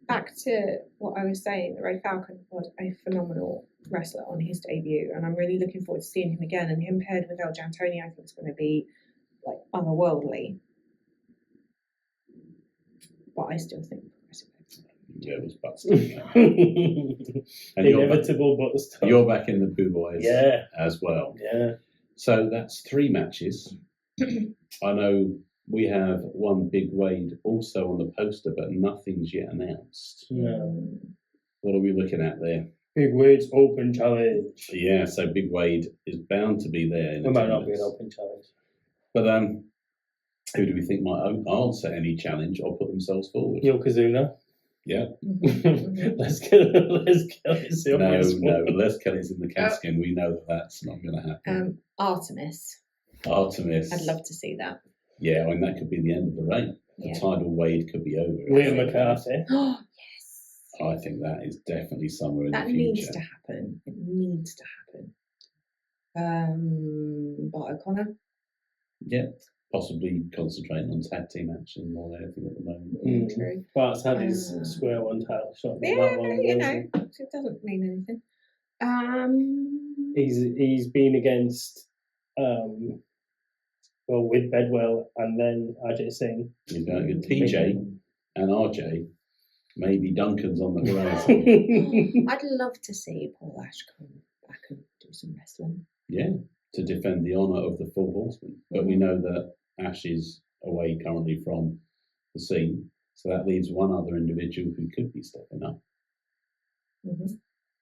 [SPEAKER 2] Back to what I was saying, the Red Falcon was a phenomenal wrestler on his debut, and I'm really looking forward to seeing him again. And him paired with El Antonio, I think it's going to be like otherworldly. But I still think
[SPEAKER 3] Yeah, it was butts.
[SPEAKER 4] Inevitable butt stuff.
[SPEAKER 3] You're back in the Pooh Boys as well.
[SPEAKER 4] Yeah.
[SPEAKER 3] So that's 3 matches. I know we have one Big Wade also on the poster, but nothing's yet announced.
[SPEAKER 4] No.
[SPEAKER 3] What are we looking at there?
[SPEAKER 4] Big Wade's Open Challenge.
[SPEAKER 3] Yeah, so Big Wade is bound to be there.
[SPEAKER 4] It might not be an Open Challenge.
[SPEAKER 3] But who do we think might answer any challenge or put themselves forward?
[SPEAKER 4] Yokozuna.
[SPEAKER 3] Yeah.
[SPEAKER 4] Let's kill it.
[SPEAKER 3] No, Les Kelly's in the Caskin. We know that that's not going to happen.
[SPEAKER 2] Artemis.
[SPEAKER 3] I'd
[SPEAKER 2] love to see that.
[SPEAKER 3] Yeah, I mean, that could be the end of the reign. The tidal Wade could be over.
[SPEAKER 4] William McCarthy.
[SPEAKER 2] Oh, yes.
[SPEAKER 3] I think that is definitely somewhere in the future.
[SPEAKER 2] That needs to happen. It needs to happen. Bart O'Connor.
[SPEAKER 3] Yeah, possibly concentrating on tag team action more than anything at the moment.
[SPEAKER 2] True.
[SPEAKER 4] Bart's had his square one title shot.
[SPEAKER 2] Yeah, it doesn't mean anything.
[SPEAKER 4] He's been against with Bedwell and then RJ Singh.
[SPEAKER 3] He's going to TJ and RJ. Maybe Duncan's on the horizon.
[SPEAKER 2] I'd love to see Paul Ash come back and do some wrestling.
[SPEAKER 3] Yeah, to defend the honour of the Four Horsemen. But we know that Ash is away currently from the scene, so that leaves one other individual who could be stepping up.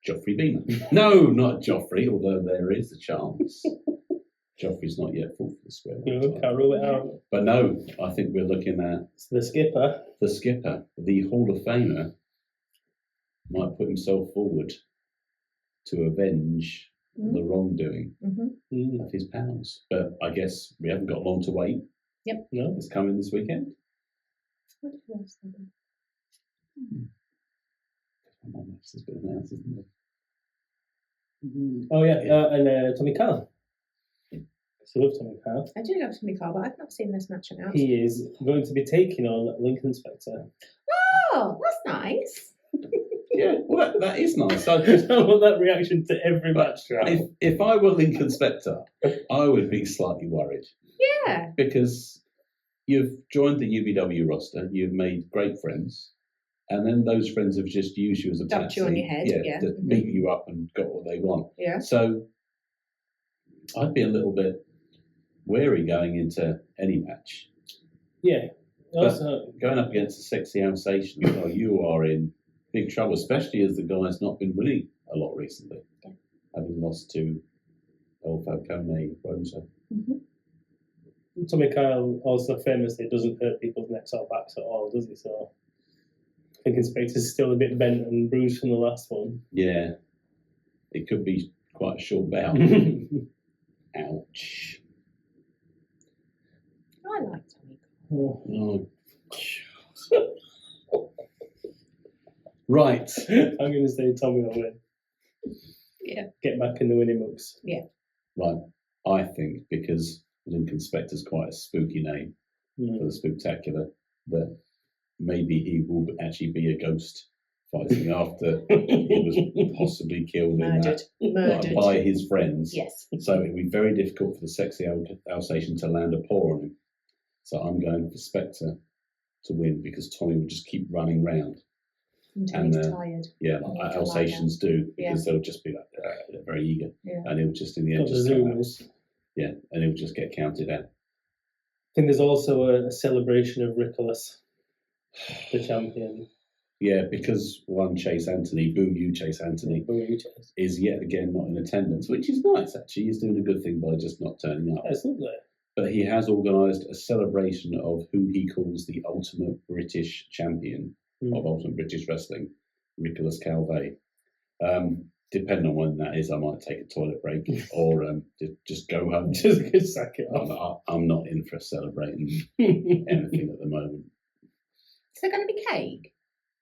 [SPEAKER 3] Joffrey Beamer. No, not Joffrey, although there is a chance. Joffrey's not yet full for the square.
[SPEAKER 4] Can't rule it out.
[SPEAKER 3] But no, I think we're looking at
[SPEAKER 4] the skipper.
[SPEAKER 3] The skipper, the Hall of Famer, might put himself forward to avenge
[SPEAKER 2] Mhm.
[SPEAKER 3] the wrongdoing
[SPEAKER 2] Mhm.
[SPEAKER 3] of his pals. But I guess we haven't got long to wait.
[SPEAKER 2] Yep.
[SPEAKER 3] No, it's coming this weekend.
[SPEAKER 2] What else did I do?
[SPEAKER 3] Come on, this has been announced, isn't it?
[SPEAKER 4] Oh yeah, and Tommy Carr. So love Tommy Carr.
[SPEAKER 2] I do love Tommy Carr, but I've not seen this match announced.
[SPEAKER 4] He is going to be taking on Lincoln Spectre.
[SPEAKER 2] Oh, that's nice.
[SPEAKER 3] Yeah, well, that is nice.
[SPEAKER 4] I want that reaction to every match.
[SPEAKER 3] If I were Lincoln Spectre, I would be slightly worried.
[SPEAKER 2] Yeah.
[SPEAKER 3] Because you've joined the UBW roster, you've made great friends, and then those friends have just used you as a
[SPEAKER 2] Dumped you on
[SPEAKER 3] patsy,
[SPEAKER 2] your head, yeah.
[SPEAKER 3] to beat you up and got what they want.
[SPEAKER 2] Yeah.
[SPEAKER 3] So I'd be a little bit wary going into any match.
[SPEAKER 4] Yeah. Also,
[SPEAKER 3] Going up against a sexy Alsatian, well, you are in big trouble, especially as the guy's not been winning a lot recently, having lost to El Falcone Rosa.
[SPEAKER 2] Mm-hmm.
[SPEAKER 4] Tommy Carr also famously doesn't hurt people's necks or backs at all, does he? So I think Inspector's still a bit bent and bruised from the last one.
[SPEAKER 3] Yeah, it could be quite a short bout. Ouch.
[SPEAKER 2] I like Tommy Carr.
[SPEAKER 3] Oh. Right.
[SPEAKER 4] I'm going to say Tommy will win.
[SPEAKER 2] Yeah.
[SPEAKER 4] Get back in the winning books.
[SPEAKER 2] Yeah.
[SPEAKER 3] Right. I think because Lincoln Spectre's quite a spooky name for the spectacular, that maybe he will actually be a ghost fighting after he was possibly killed
[SPEAKER 2] Murdered.
[SPEAKER 3] by his friends.
[SPEAKER 2] Yes.
[SPEAKER 3] So it would be very difficult for the sexy Alsatian to land a paw on him. So I'm going for Spectre to win because Tommy will just keep running round.
[SPEAKER 2] Until
[SPEAKER 3] And,
[SPEAKER 2] he's tired.
[SPEAKER 3] Yeah,
[SPEAKER 2] Oh,
[SPEAKER 3] like
[SPEAKER 2] to lie
[SPEAKER 3] Alsatians do,
[SPEAKER 2] Yeah.
[SPEAKER 3] because they'll just be like very eager,
[SPEAKER 2] Yeah.
[SPEAKER 3] and he'll just in the end
[SPEAKER 4] Got the
[SPEAKER 3] just come out.
[SPEAKER 4] Zoomers.
[SPEAKER 3] Yeah, and he'll just get counted out.
[SPEAKER 4] I think there's also a celebration of Ricolas, the champion.
[SPEAKER 3] Yeah, because one Chase Anthony, boo you Chase Anthony,
[SPEAKER 4] Who are you, Chase?
[SPEAKER 3] is yet again not in attendance, which is nice actually. He's doing a good thing by just not turning up.
[SPEAKER 4] That's lovely.
[SPEAKER 3] But he has organised a celebration of who he calls the ultimate British champion of ultimate British wrestling, Nicholas Calvet. Depending on when that is, I might take a toilet break or just go home.
[SPEAKER 4] Just sack it off.
[SPEAKER 3] I'm not in for celebrating anything at the moment.
[SPEAKER 2] Is there going to be cake?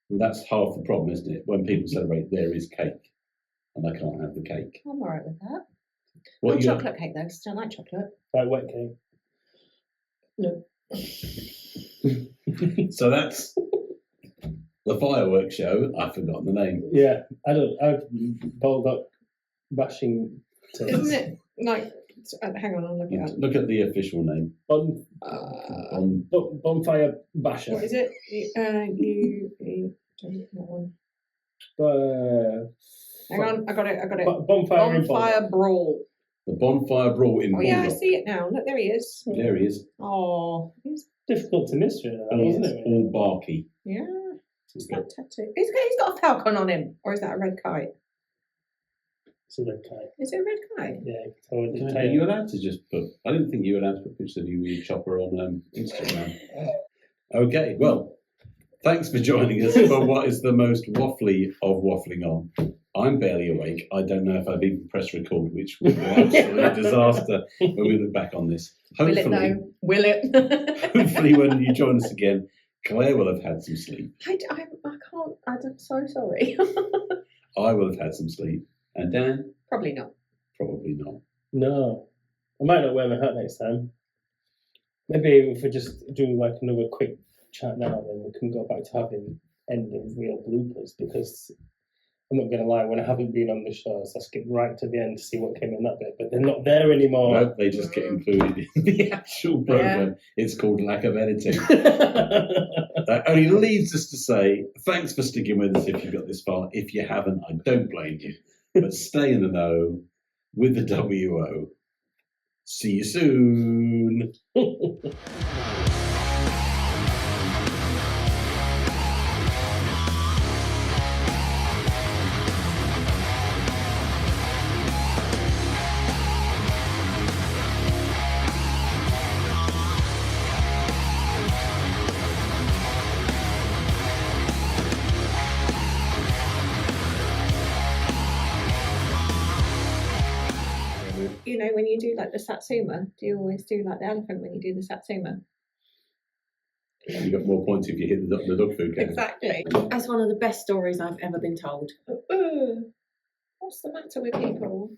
[SPEAKER 3] Well, that's half the problem, isn't it? When people celebrate, there is cake, and I can't have the cake.
[SPEAKER 2] I'm alright with that.
[SPEAKER 3] What
[SPEAKER 2] Not
[SPEAKER 3] you
[SPEAKER 2] chocolate cake though, because I don't like chocolate.
[SPEAKER 4] Like wet cake.
[SPEAKER 2] No.
[SPEAKER 3] So that's the fireworks show. I've forgotten the name.
[SPEAKER 4] Yeah, I've Baldock Bashington.
[SPEAKER 2] Isn't it like? Hang on, I'll look it up.
[SPEAKER 3] Look at the official name.
[SPEAKER 4] Bonfire Basher.
[SPEAKER 2] What is it? That one. Hang on, I got it.
[SPEAKER 4] Bonfire
[SPEAKER 2] Brawl.
[SPEAKER 3] The Bonfire Brawl in
[SPEAKER 2] Oh yeah, I
[SPEAKER 3] Baldock.
[SPEAKER 2] see it now. Look, there he is.
[SPEAKER 3] There he is.
[SPEAKER 2] Oh, he's
[SPEAKER 4] Difficult to miss, really,
[SPEAKER 3] He
[SPEAKER 4] wasn't
[SPEAKER 3] is
[SPEAKER 4] it?
[SPEAKER 3] all barky.
[SPEAKER 2] yeah. He's got a tattoo. He's got a falcon on him, or is that a red kite?
[SPEAKER 4] It's a red kite.
[SPEAKER 2] Is it a red kite?
[SPEAKER 4] Yeah.
[SPEAKER 3] Are you allowed to just put? I didn't think you were allowed to put pictures of you with your chopper on Instagram. Okay, well, thanks for joining us for what is the most waffly of waffling on. I'm barely awake. I don't know if I've even pressed record, which will be an absolute disaster when we look back on this.
[SPEAKER 2] Will it though? Will it?
[SPEAKER 3] Hopefully, when you join us again, Claire will have had some sleep.
[SPEAKER 2] I can't. I'm so sorry.
[SPEAKER 3] I will have had some sleep. And Dan?
[SPEAKER 2] Probably not.
[SPEAKER 3] Probably not.
[SPEAKER 4] No. I might not wear my hat next time. Maybe if we just do like another quick chat now, then we can go back to having ending real bloopers, because I'm not going to lie, when I haven't been on the shows, I skip right to the end to see what came in that bit, but they're not there anymore.
[SPEAKER 3] No, they just get included in the actual program. Yeah. It's called lack of editing. That only leaves us to say thanks for sticking with us if you got this far. If you haven't, I don't blame you. But stay in the know with the WO. See you soon.
[SPEAKER 2] you do like the satsuma? Do you always do like the elephant when you do the satsuma?
[SPEAKER 3] You got more points if you hit the dog food can.
[SPEAKER 2] Exactly.
[SPEAKER 6] That's one of the best stories I've ever been told.
[SPEAKER 2] What's the matter with people?